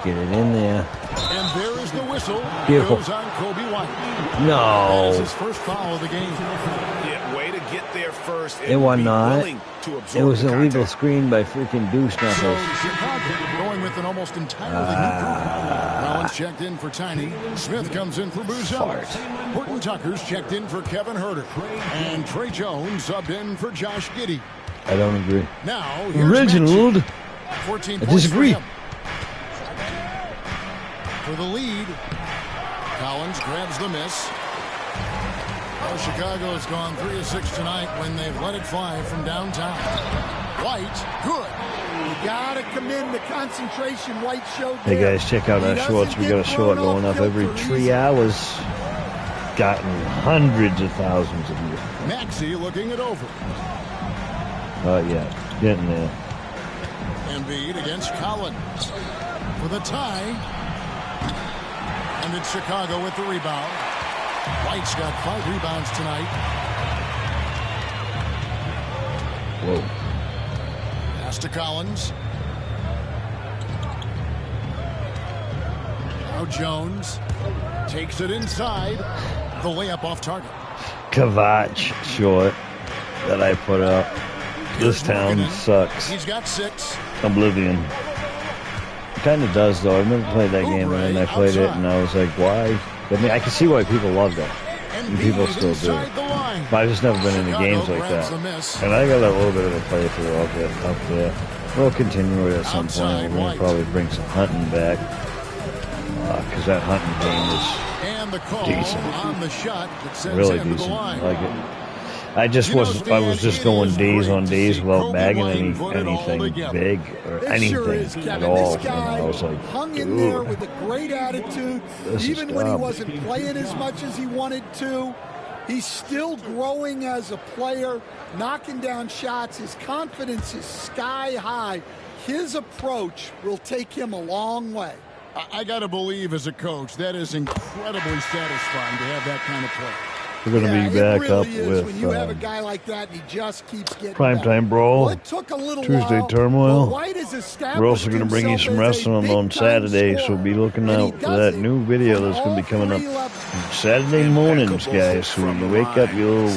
Get it in there. And there is the whistle. Beautiful. Goes on Kobe White. That No. is his first foul of the game. Yeah, way to get there first. It was not. To It was the an illegal contact. screen by freaking Deuce So Knuckles. Chicago going with an almost entirely new group. Collins checked in for Tiny. Smith comes in for Boozer. Horton Tucker's checked in for Kevin Herter. And Trey Jones subbed in for Josh Giddey. I don't agree. Now, here's Reginald. Maxey. 14 I points disagree. For him. For the lead, Collins grabs the miss. Well, Chicago's gone 3 of 6 tonight when they've let it fly from downtown. White, good. You gotta commend the concentration White showed Hey there. guys, check out He our doesn't shorts. We get got a short thrown going off up every kilter 3 easy. hours. Gotten hundreds of thousands of views. Maxey looking it over. Oh yeah, getting there. Embiid against Collins for the tie. And it's Chicago with the rebound. White's got 5 rebounds tonight. Whoa. Pass to Collins. Now Jones takes it inside. The layup off target. Kavac short that I put up. This town sucks. He's got 6. Oblivion. Kind of does though. I've never played that game, and then I played it, and I was like, why? I mean, I can see why people love that, and people still do. But I've just never been into games like that. And I got a little bit of a playthrough up there. We'll continue it at some point. We're going to probably bring some hunting back, because that hunting game is decent. On the shot that sends Really him to the decent. line. I like it. I was just going days on days without bagging anything big or It sure is, anything Kevin. at all. This guy And I was like, hung in there dude, with a great attitude. This is Even when he dumb. wasn't playing as much as he wanted to, he's still growing as a player, knocking down shots. His confidence is sky high. His approach will take him a long way. I got to believe as a coach, that is incredibly satisfying to have that kind of play. we're going to be it back really up is with when you have a guy like that and he just keeps getting Primetime better. Brawl, Well, it took a little Tuesday while, Turmoil. but White has established We're also going to bring you himself some as a wrestling on big-time Saturday, so scorer. be looking And he out for does that it new video from that's going to be all coming three up levels. Saturday mornings, guys. So when you wake up, you'll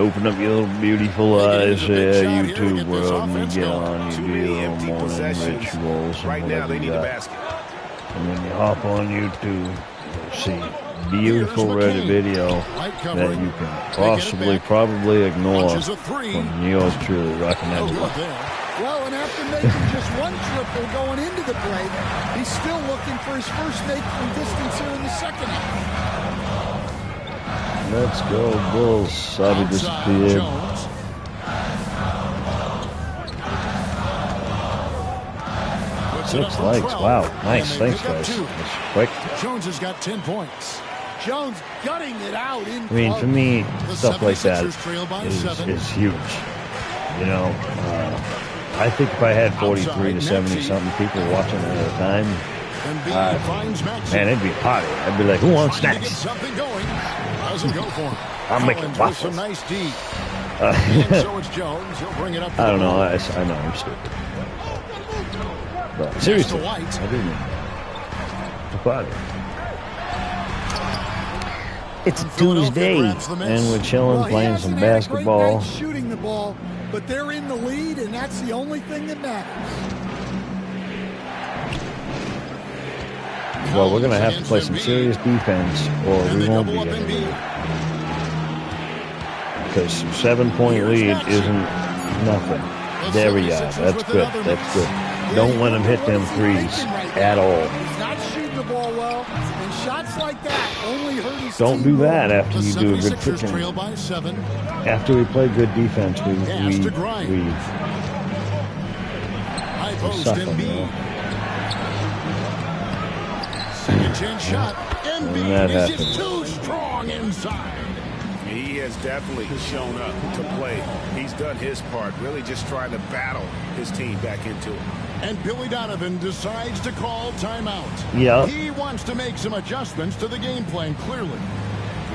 open up your little beautiful eyes there, YouTube world, and you get on, you do your little morning rituals Right and now, whatever they you need a got. basket. And then you hop on YouTube, you'll see beautiful red video that you can probably ignore when yours truly rocking that one. Well, and after making just one triple going into the break, he's still looking for his first make from distance here in the second half. Let's go, Bulls. Sabi disappeared. 6 likes. Wow. Nice. Thanks, guys. That's quick. Jones has got 10 points. Jones gutting it out in I mean, for me, stuff like that 76ers trail by 7. is huge. You know, I think if I had 43 to 70 something people watching at a time, man, it'd be a party. I'd be like, who wants snacks? Something going. Doesn't go for him. I'm making Collins with waffles. some nice D. And so it's Jones. He'll bring it up. I don't know. I know I'm stupid. But seriously, I do mean the party. It's Tuesday, and we're chilling, Well, playing some basketball. Shooting the ball, but they're in the lead, and that's the only thing that matters. Well, we're going to have to play some serious defense, or we won't be anywhere. Because 7-point lead isn't nothing. There we are. That's good. That's good. Don't let them hit them threes at all. He's not shooting the ball well, and shots like that only hurt his his Don't team do that roll. after The you do a good 76ers kicking. trail by 7. After we play good defense, we High post suck on Embiid. Second chance shot. that Embiid is happens. just too strong inside. He has definitely shown up to play. He's done his part, really just trying to battle his team back into it. And Billy Donovan decides to call timeout. Yeah. He wants to make some adjustments to the game plan, clearly.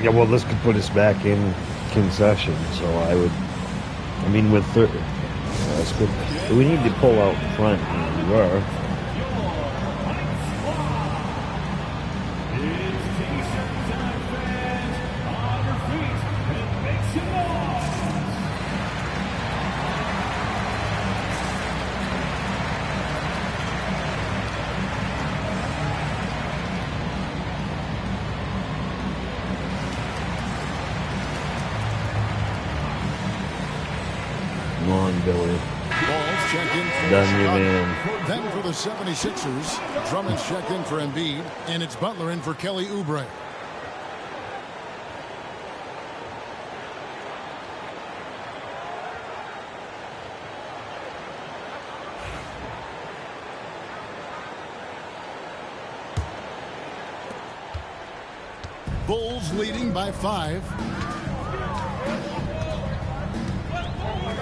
Yeah, well, this could put us back in concession. So I mean, with that's good. We need to pull out front. And we were. Come on, Billy. Ball's checked in for Done you in. Then for the 76ers, Drummond's checked in for Embiid, and it's Butler in for Kelly Oubre. Bulls leading by 5.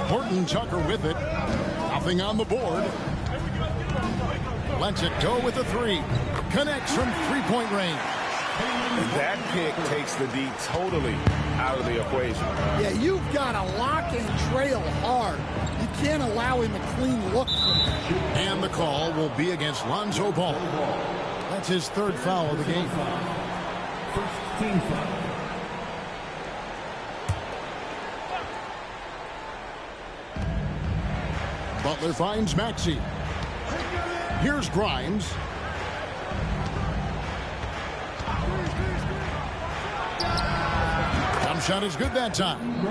Horton Tucker with it. Nothing on the board. Lets it go with a 3. Connects from three-point range. And that pick takes the D totally out of the equation. Yeah, you've got to lock and trail hard. You can't allow him a clean look from that. And the call will be against Lonzo Ball. That's his 3rd foul of the game. First team foul. Butler finds Maxey. Here's Grimes. Jump shot is good that time.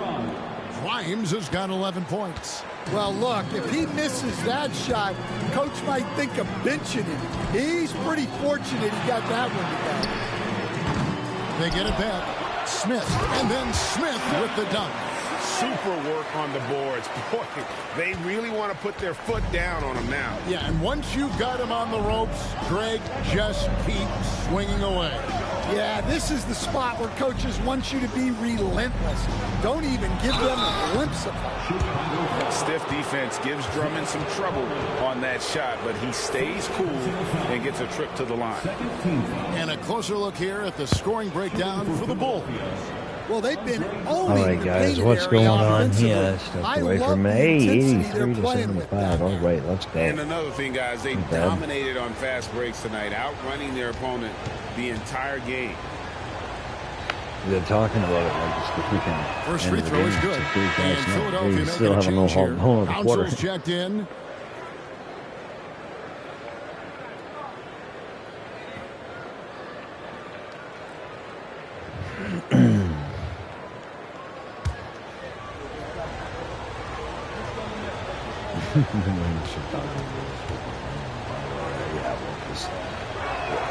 Grimes has got 11 points. Well, look, if he misses that shot, coach might think of benching him. He's pretty fortunate he got that one to go. They get it back. Smith, and then Smith with the dunk. Super work on the boards. Boy, they really want to put their foot down on him now. Yeah, and once you've got him on the ropes, Greg, just keep swinging away. Yeah, this is the spot where coaches want you to be relentless. Don't even give them a glimpse of it. Stiff defense gives Drummond some trouble on that shot, but he stays cool and gets a trip to the line. And a closer look here at the scoring breakdown for the Bulls. Well, they've been owning All right, the guys, painted what's area going on offensively. here? Stepped I away love from the me. intensity 83 they're to playing with 75. down All there. right, let's go. And another thing, guys, they Okay. dominated on fast breaks tonight, outrunning their opponent the entire game. They're talking about it like it's the freaking First end free of the throw is game. good. It's a pretty And fast night. Philadelphia They making still a have a change here. whole other quarter. Council's checked in.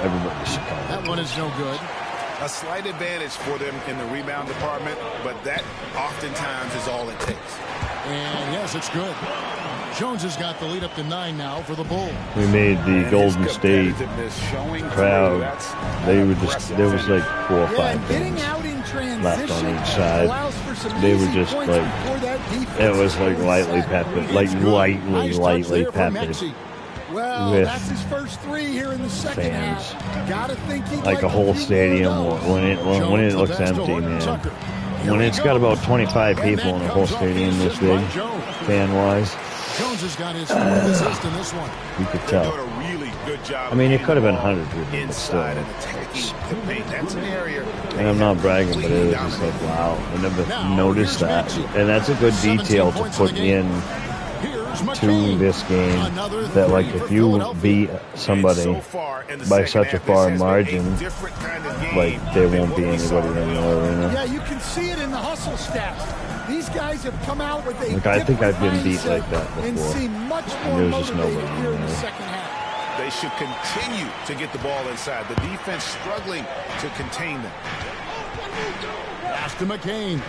Everybody should come. That one is no good. A slight advantage for them in the rebound department, but that oftentimes is all it takes. And yes, it's good. Jones has got the lead up to 9 now for the Bulls. We made the And Golden his State competitiveness showing through, crowd. that's They were just, there was like 4 or Yeah, 5 and getting things out in transition left on each side. allows for some They were easy just points like, before that defense it was like really lightly set. peppered, like Nice touch lightly there from peppered. Maxey. Well, with that's his first 3 here in the second fans. half. Gotta think he'd Like a a whole few stadium more of those. when it Jones looks the pass to empty, Horton man. Tucker. Here When we it's go. got about 25 And people that in a whole comes off stadium the this assist big, by Jones. fan-wise, Jones has got his 4th assist in this one. you could They're tell. doing a really good job. I mean, it of could have been getting the hundreds ball of them, but still. inside and attacking the paint. That's an area. And I'm not bragging, but it was just like, wow, I never noticed that. And that's a good detail to put in to this game, that like if you beat somebody by such a far margin, like there won't be anybody in the arena. Yeah, you can see it in the hustle stats. These guys have come out with a Like, I think different I've been beat mindset like that and before. seem much more There's just motivated nobody here in in the there. second half. They should continue to get the ball inside. The defense struggling to contain them. Pass to McCain.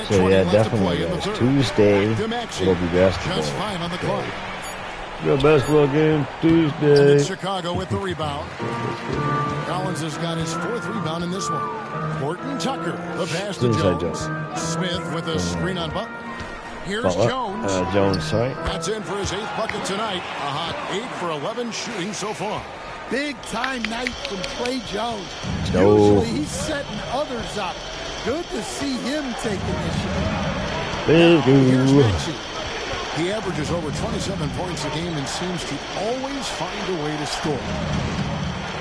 So yeah, definitely guys. Tuesday will be basketball. Just fine on the clock. The basketball game Tuesday. It's Chicago with the rebound. Collins has got his 4th rebound in this one. Horton Tucker, the pass to Jones. Smith with a screen on Butler. Here's Jones. Jones, sorry. That's in for his 8th bucket tonight. A hot 8 for 11 shooting so far. Big time night from Clay Jones. No. Usually he's setting others up. Good to see him take initiative. Here's Maxey. He averages over 27 points a game and seems to always find a way to score.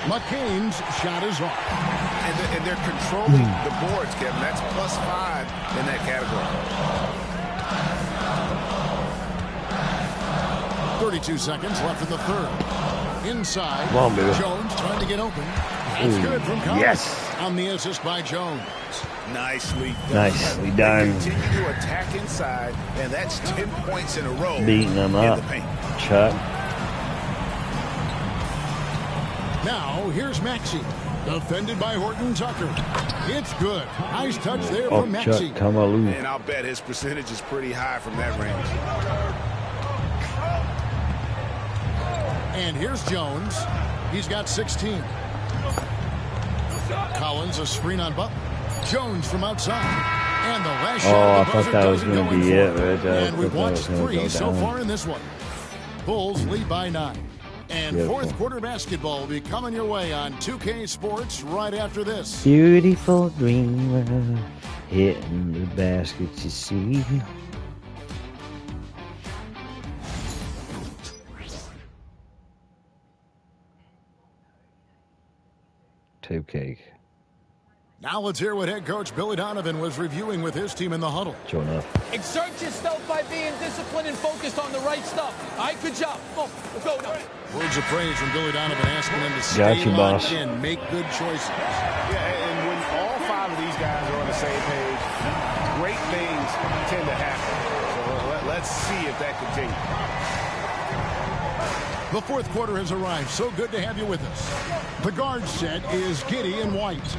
McCain's shot is off. And they're controlling the boards, Kevin. That's +5 in that category. 32 seconds left in the third. Inside, Come on, baby. Jones trying to get open. It's good from Collins. Yes. On the assist by Jones. Nicely done. Nicely done. They continue to attack inside, and that's 10 points in a row. Beating them up. In the paint. Chuck. Now, here's Maxey. Defended by Horton Tucker. It's good. Nice touch there from Maxey. Chuck, come on, And I'll bet his percentage is pretty high from that range. And here's Jones. He's got 16. Collins, a screen on Butler. Jones from outside. And the last shot I of the thought buzzer that was doesn't going go to in be for it. him. Right? And we've watched 3 so far in this one. Bulls lead by 9. And Beautiful. 4th quarter basketball will be coming your way on 2K Sports right after this. Beautiful dreamer, hitting the basket you see. Tube cake. Now let's hear what head coach Billy Donovan was reviewing with his team in the huddle. Showing up. Exert yourself by being disciplined and focused on the right stuff. All right, good job. Oh, let's go now. Words of praise from Billy Donovan asking them to stay locked in, make good choices. Yeah, and when all 5 of these guys are on the same page, great things tend to happen. So let's see if that continues. The 4th quarter has arrived. So good to have you with us. The guard set is Giddey and White.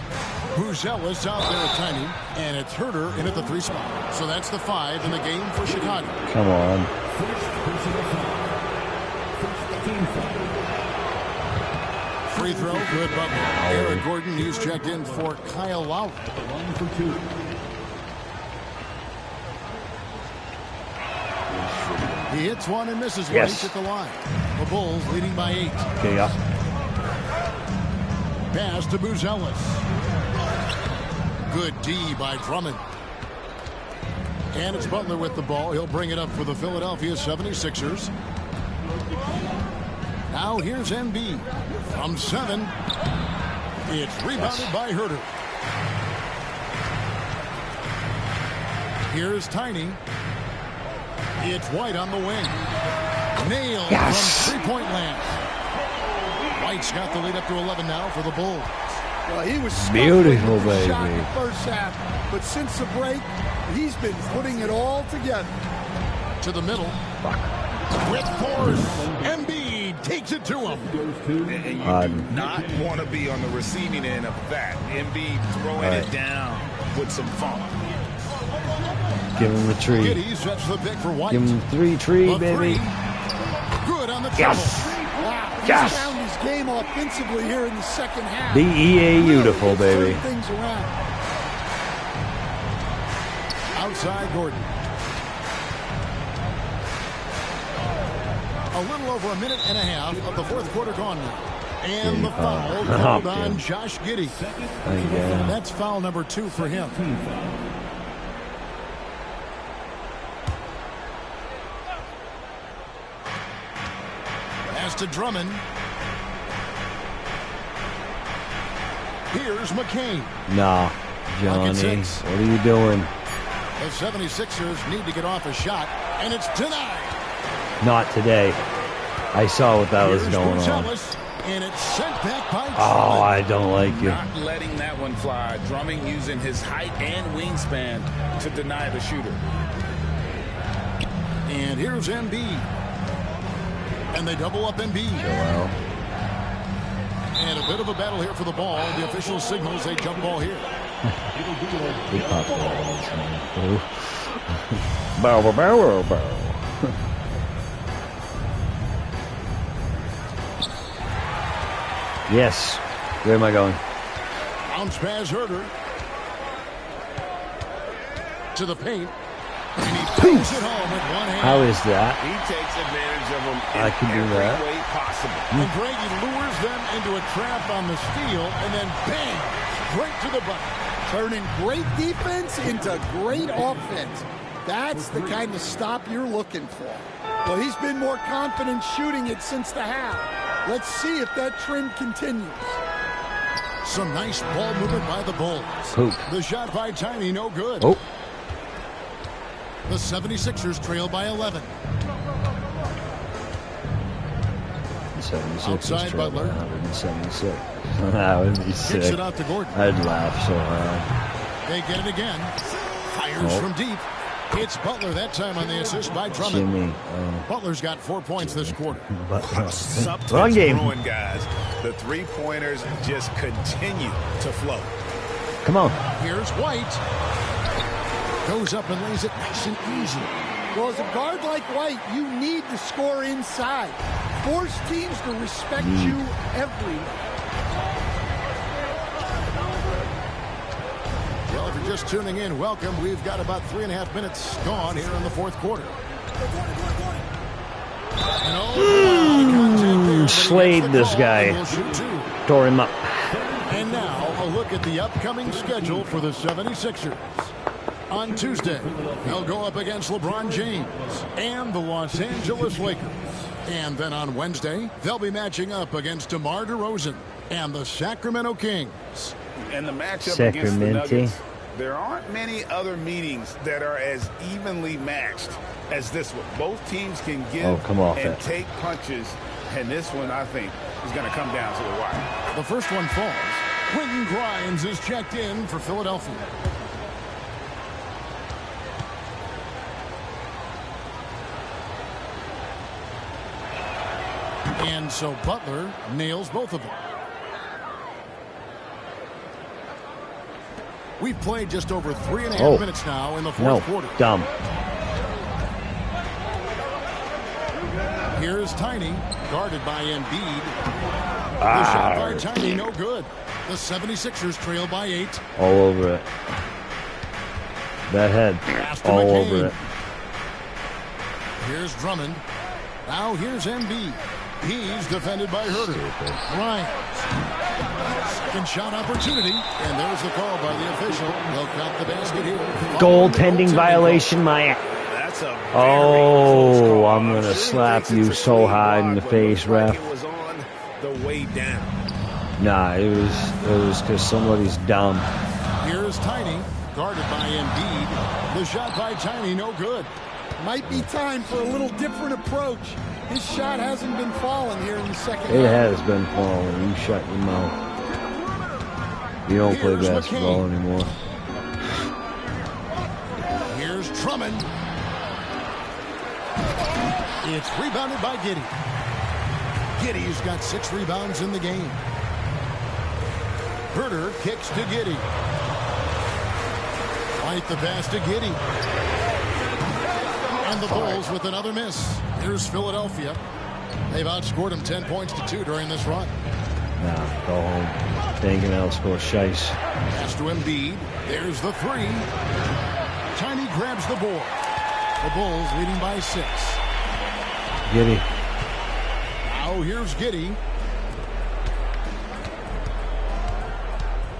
Buzelis out there at Tiny, and it's Herter in at the 3 spot. So that's the 5 in the game for Chicago. Come on. Free throw, good Butler. Eric Gordon, he's checked in for Kyle Lowry. He hits one and misses one. He's at the line. The Bulls leading by 8. Okay, yeah. Pass to Buzelis. Good D by Drummond. And it's Butler with the ball. He'll bring it up for the Philadelphia 76ers. Now here's Embiid. From 7. It's rebounded by Herter. Here's Tiny. It's White on the wing. Nailed from 3-point land. White's got the lead up to 11 now for the Bulls. Well, he was beautiful, baby. Shot in the first half, but since the break, he's been putting it all together. To the middle. With force, Embiid takes it to him. And you do not want to be on the receiving end of that. Embiid throwing it down with some funk. Give him the tree. Giddey sets the pick for White. Give him 3 tree, baby. Good on the yes. Wow, he's yes. found his game offensively here in the second half. Beautiful, baby. Things around. Outside Gordon. A little over a minute and a half of the 4th quarter gone now. And the foul called on Josh Giddey. That's foul number 2 for him. Pass to Drummond. Here's McCain. Nah, Johnny, what are you doing? The 76ers need to get off a shot, and it's denied. Not today. I saw what that was going on. And it's sent back by Oh, I don't like you. Not letting that one fly. Drumming using his height and wingspan to deny the shooter. And here's Embiid. And they double up Embiid. Joel. And a bit of a battle here for the ball. The official signals a jump ball here. He popped the ball. Bow, bow, bow, bow. Yes. Where am I going? Bounce pass Herder. To the paint. And he pulls it home with one hand. How is that? He takes advantage of them I can do every that. way possible. And Grady lures them into a trap on the steal, and then bang, straight to the bucket. Turning great defense into great offense. That's the kind of stop you're looking for. Well, he's been more confident shooting it since the half. Let's see if that trend continues. Some nice ball movement by the Bulls. Poop. The shot by Tiny, no good. Oh. The 76ers trail by 11. 76 Outside is Butler. Butler. 176. That would be Kicks sick. it out to Gordon. I'd laugh so hard. They get it again. Fires from deep. It's Butler that time on the assist by Drummond. Jimmy. Butler's got 4 points this quarter. Substance Wrong game. brewing, guys. The three-pointers just continue to flow. Come on. Here's White. Goes up and lays it nice and easy. Well, as a guard like White, you need to score inside. Force teams to respect you everywhere. Well, if you're just tuning in, welcome. We've got about 3.5 minutes gone here in the fourth quarter. Slayed this guy. Tore him up. And now a look at the upcoming schedule for the 76ers. On Tuesday, they'll go up against LeBron James and the Los Angeles Lakers. And then on Wednesday, they'll be matching up against DeMar DeRozan and the Sacramento Kings. And the matchup against the Nuggets, there aren't many other meetings that are as evenly matched as this one. Both teams can give and take punches, and this one, I think, is going to come down to the wire. The first one falls. Quentin Grimes is checked in for Philadelphia. And so Butler nails both of them. We've played just over 3.5 minutes now in the fourth quarter. Dumb. Here's Tiny, guarded by Embiid. The shot by Tiny, no good. The 76ers trail by 8. All over it. That head. All over it. Here's Drummond. Now here's Embiid. He's defended by Herder. Bryant. Second shot opportunity. And there's the call by the official. They'll count the basket here. Goaltending violation, my... That's a Oh, I'm going to slap you so hard in the face, ref. It was on the way down. Nah, it was because somebody's dumb. Here's Tiny, guarded by Embiid. The shot by Tiny, no good. Might be time for a little different approach. His shot hasn't been falling here in the second half. It has been falling. You shut your mouth. You don't play basketball anymore. Here's Drummond. It's rebounded by Giddey. Giddey's got 6 rebounds in the game. Herder kicks to Giddey. White the pass to Giddey. And the Bulls with another miss. Here's Philadelphia. They've outscored them 10 points to 2 during this run. Nah, go home. They ain't gonna outscore Shice. Pass to Embiid. There's the 3. Tiny grabs the board. The Bulls leading by 6. Giddey. Now here's Giddey.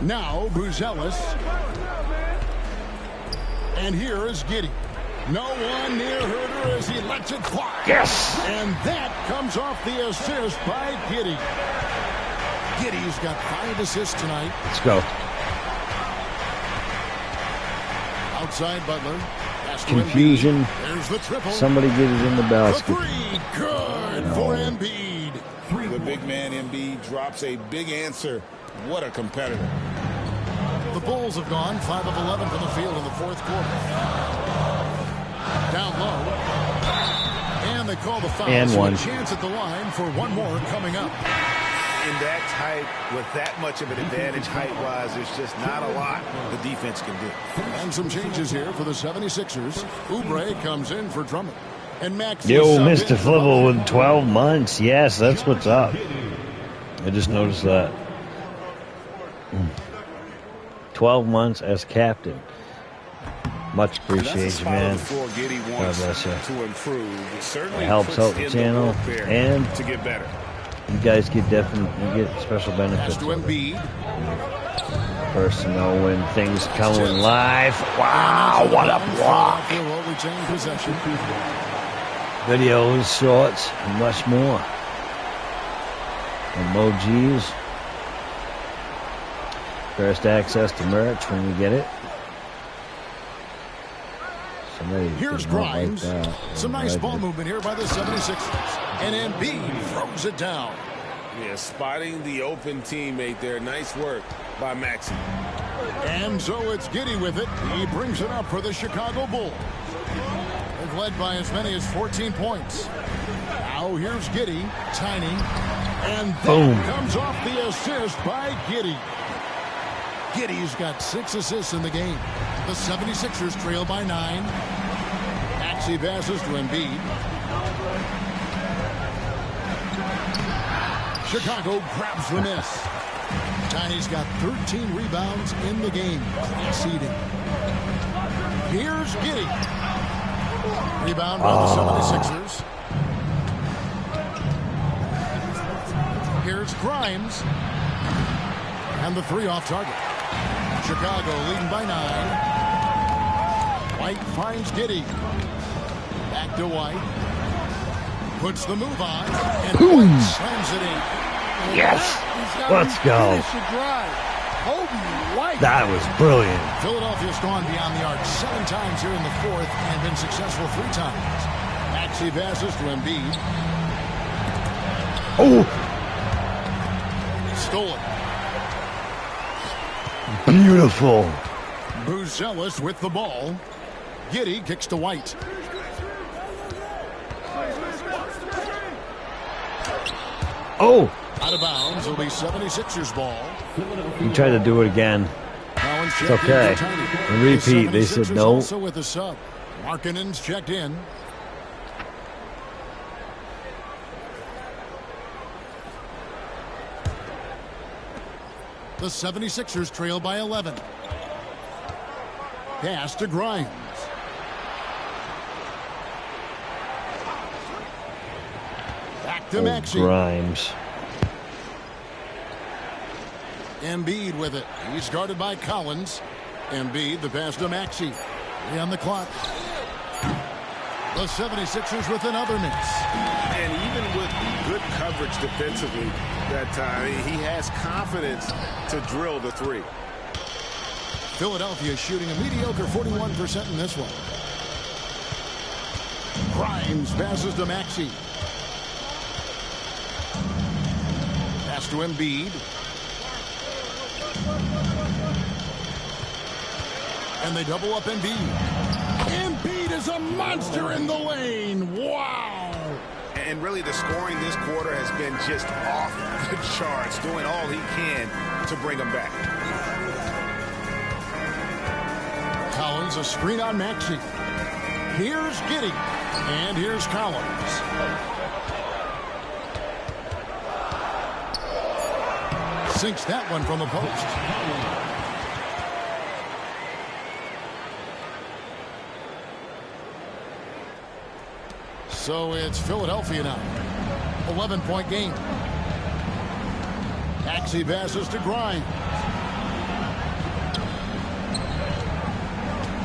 Now Buzelis. And here is Giddey. No one near Herder as he lets it fly. Yes! And that comes off the assist by Giddey. Giddey's got 5 assists tonight. Let's go. Outside Butler. Confusion. There's the triple. Somebody get it in the basket. The 3, good for Embiid. The big man Embiid drops a big answer. What a competitor. The Bulls have gone 5 of 11 from the field in the fourth quarter. Down low. And And they call the foul. And so one. A chance at the line for one more coming up. In that type, with that much of an advantage height-wise, there's just not a lot the defense can do. And some changes here for the 76ers. Oubre comes in for Drummond. And Max Yo, Mr. Flibble with 12 months. Yes, that's what's up. I just noticed that. 12 months as captain. Much appreciated, man. God bless you. It helps out the channel, and to get better. You guys get special benefits. Personal when things coming live. Wow, what a block! Videos, shorts, and much more. Emojis. First access to merch when you get it. Here's Grimes. Some nice ball movement here by the 76ers. And Embiid throws it down. Yeah, spotting the open teammate there. Nice work by Maxey. And so it's Giddey with it. He brings it up for the Chicago Bulls. They've led by as many as 14 points. Now here's Giddey, tiny. And that comes off the assist by Giddey. Giddey's got 6 assists in the game. The 76ers trail by 9. Maxey passes to Embiid. Chicago grabs the miss. Tiny's got 13 rebounds in the game. Exceeding. Here's Giddey. Rebound by the 76ers. Here's Grimes. And the 3 off target. Chicago leading by 9. White finds Giddey. Back to White. Puts the move on. And White slams it in. Yes. Let's go. That was brilliant. Philadelphia's gone beyond the arc 7 times here in the 4th and been successful 3 times. Maxey passes to Embiid. Oh. Stolen. Beautiful. Buzelis with the ball. Giddey kicks to White. Oh. Out of bounds. It'll be 76ers ball. He tried to do it again. It's okay. The repeat. They said no. Also with a sub. Markkanen's checked in. The 76ers trail by 11. Pass to Grimes. Back to Maxey. Grimes. Embiid with it. He's guarded by Collins. Embiid, the pass to Maxey. 3 on the clock. The 76ers with another miss. And even with good coverage defensively that time, he has confidence to drill the 3. Philadelphia shooting a mediocre 41% in this one. Grimes passes to Maxey. Pass to Embiid. And they double up Embiid. Embiid is a monster in the lane. Wow. And really the scoring this quarter has been just off the charts, doing all he can to bring them back. Collins, a screen on Maxey. Here's Giddey. And here's Collins. Sinks that one from the post. So it's Philadelphia now. 11-point game. Maxey passes to Grimes.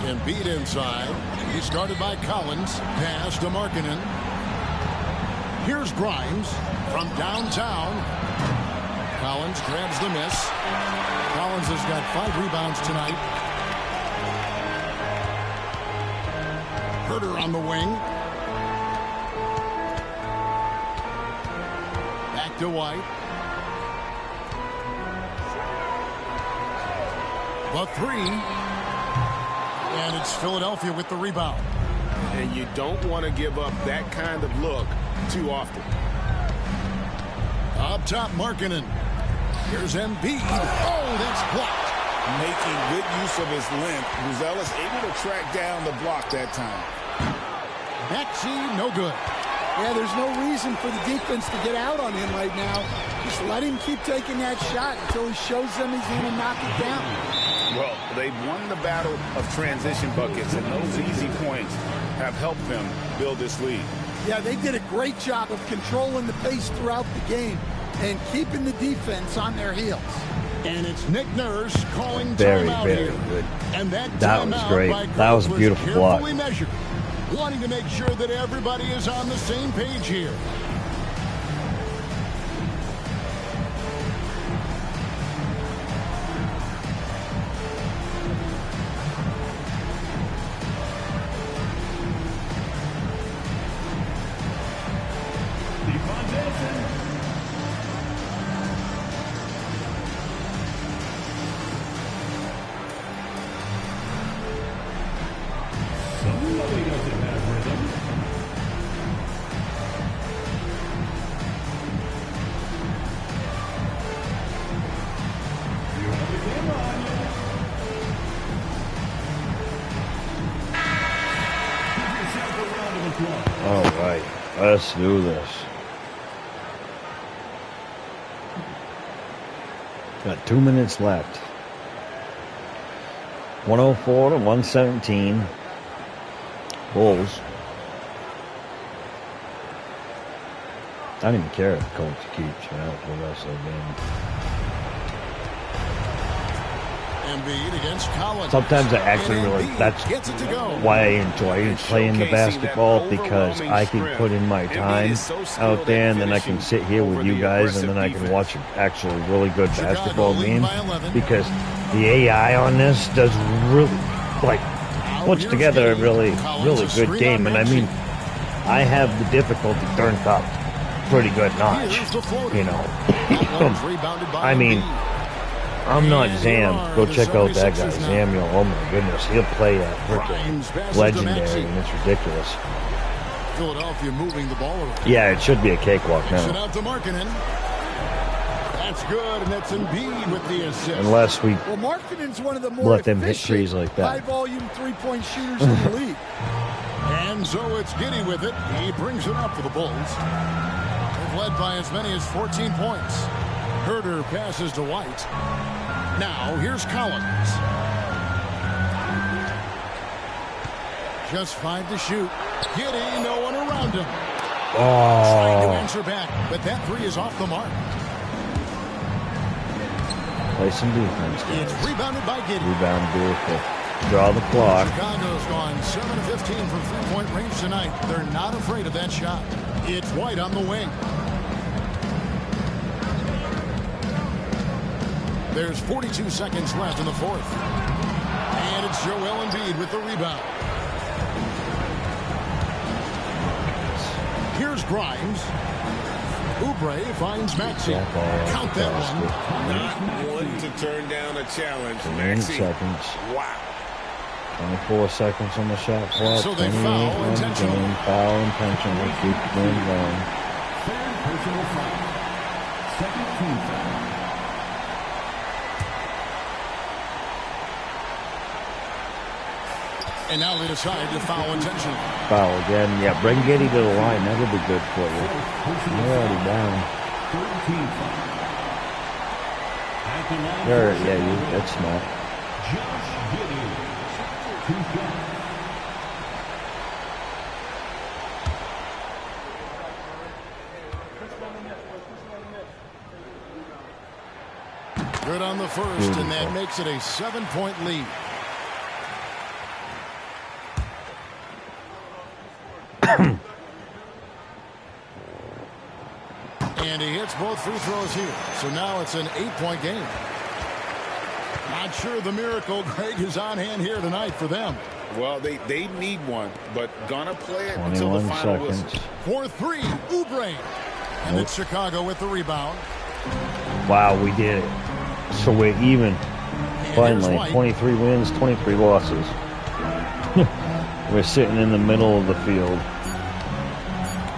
Embiid inside. He's guarded by Collins. Pass to Markkanen. Here's Grimes from downtown. Collins grabs the miss. Collins has got 5 rebounds tonight. Herter on the wing. Back to White. The 3. And it's Philadelphia with the rebound. And you don't want to give up that kind of look too often. Up top, Markkanen. Here's Embiid. Oh, that's blocked. Making good use of his length. Buzelis able to track down the block that time. Maxey, no good. Yeah, there's no reason for the defense to get out on him right now. Just let him keep taking that shot until he shows them he's going to knock it down. Well, they've won the battle of transition buckets, and those easy points have helped them build this lead. Yeah, they did a great job of controlling the pace throughout the game and keeping the defense on their heels. And it's Nick Nurse calling very, timeout very here. good. And that was great. That was a beautiful block. Measured, wanting to make sure that everybody is on the same page here. All right, let's do this. Got 2 minutes left. 104 to 117. Bulls. I don't even care if the coach keeps out for the rest of the game. Embiid against Collins. Sometimes I actually that's why I enjoy playing the basketball, because I can put in my time out there and then I can sit here with you guys and then I can watch an actually really good basketball game, because the AI on this does really, puts together a really good game. And I mean, I have the difficulty turned up pretty good notch, you know. I mean, I'm not Zam. Go check out that guy, Samuel. Oh my goodness, he'll play that freaking legendary, and it's ridiculous. Philadelphia moving the ball around. Yeah, it should be a cakewalk now. Out to Markkanen. That's good, and that's Embiid with the assist. Unless we Markkanen's one of the more let them hit threes like that. High-volume three-point shooters in the league. And so it's Giddey with it. He brings it up for the Bulls. They've led by as many as 14 points. Herter passes to White. Now, here's Collins. Just 5 to shoot. Giddey, no one around him. Trying to answer back, but that 3 is off the mark. Play some defense, guys. It's rebounded by Giddey. Rebound, beautiful. Draw the clock. Chicago's gone 7 of 15 from three-point range tonight. They're not afraid of that shot. It's White on the wing. There's 42 seconds left in the fourth. And it's Joel Embiid with the rebound. Here's Grimes. Oubre finds Maxey. Count that one. Not one to turn down a challenge. 9 seconds. Wow. 24 seconds on the shot clock. So they foul intentionally. Foul intentionally. Keep the game going. Third personal foul. Second team foul. And now they decide to foul intentionally. Foul again. Yeah, bring Giddey to the line. That'll be good for you. You're already down. That's smart. Josh Giddey. 2 shots. Good on the first, and that makes it a 7-point lead. And he hits both free throws here. So now it's an 8-point game. Not sure the miracle, Greg, is on hand here tonight for them. Well, they need one, but gonna play it until the final whistle. For 3, Oubre. And it's Chicago with the rebound. Wow, we did it. So we're even. Finally, 23 wins, 23 losses. We're sitting in the middle of the field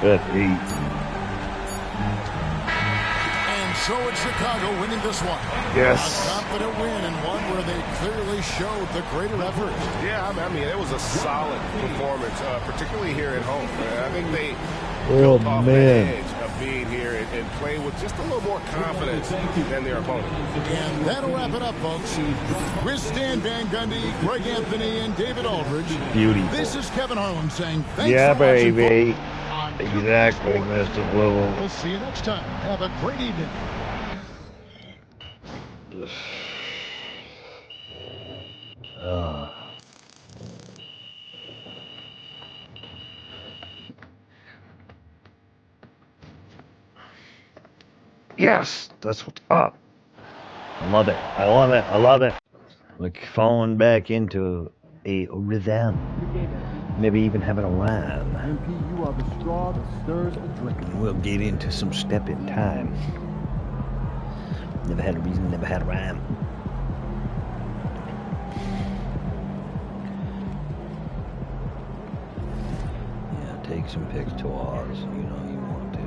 at 8. And so it's Chicago winning this one. Yes. A confident win and one where they clearly showed the greater effort. Yeah, I mean, it was a solid performance, particularly here at home. I think they Oh, built off the man. edge of being here and playing with just a little more confidence than their opponent. And that'll wrap it up, folks. With Stan Van Gundy, Greg Anthony, and David Aldridge. Beautiful. This is Kevin Harlan saying thanks Yeah, for watching, baby. folks. Exactly, Mr. Blue. We'll see you next time. Have a great evening. Yes, that's what's up. I love it. I love it. I love it. Like falling back into a rhythm. Maybe even having a rhyme. MP, you are the straw that stirs the drink. And we'll get into some step in time. Never had a reason, never had a rhyme. Yeah, take some pics to Oz. You know you want to.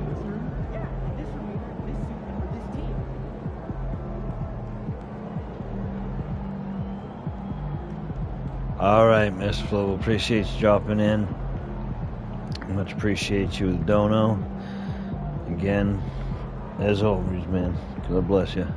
All right, Miss Flo, appreciate you dropping in. Much appreciate you with Dono. Again, as always, man. God bless you.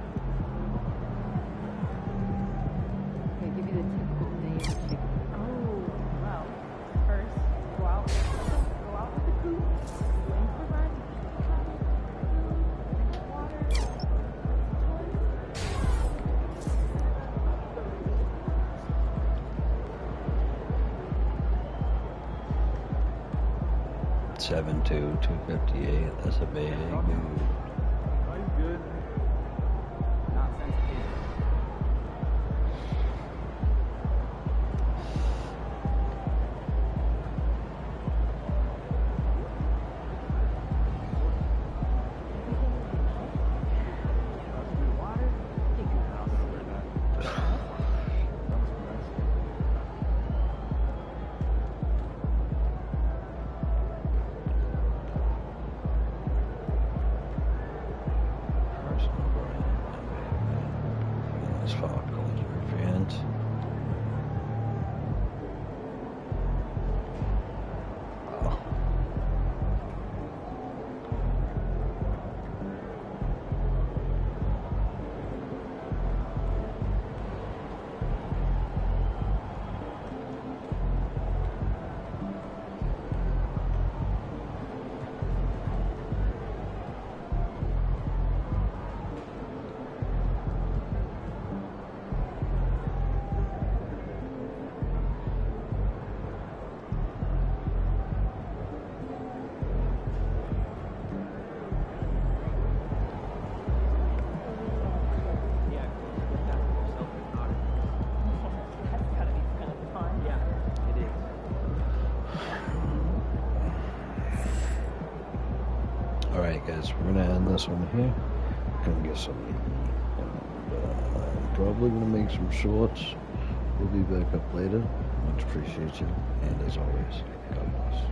Seven two 258. That's a big move. Are you good? Not sensitive. Guys, we're gonna end this one here. Gonna get some, and probably gonna make some shorts. We'll be back up later. Much appreciate you, and as always, God bless.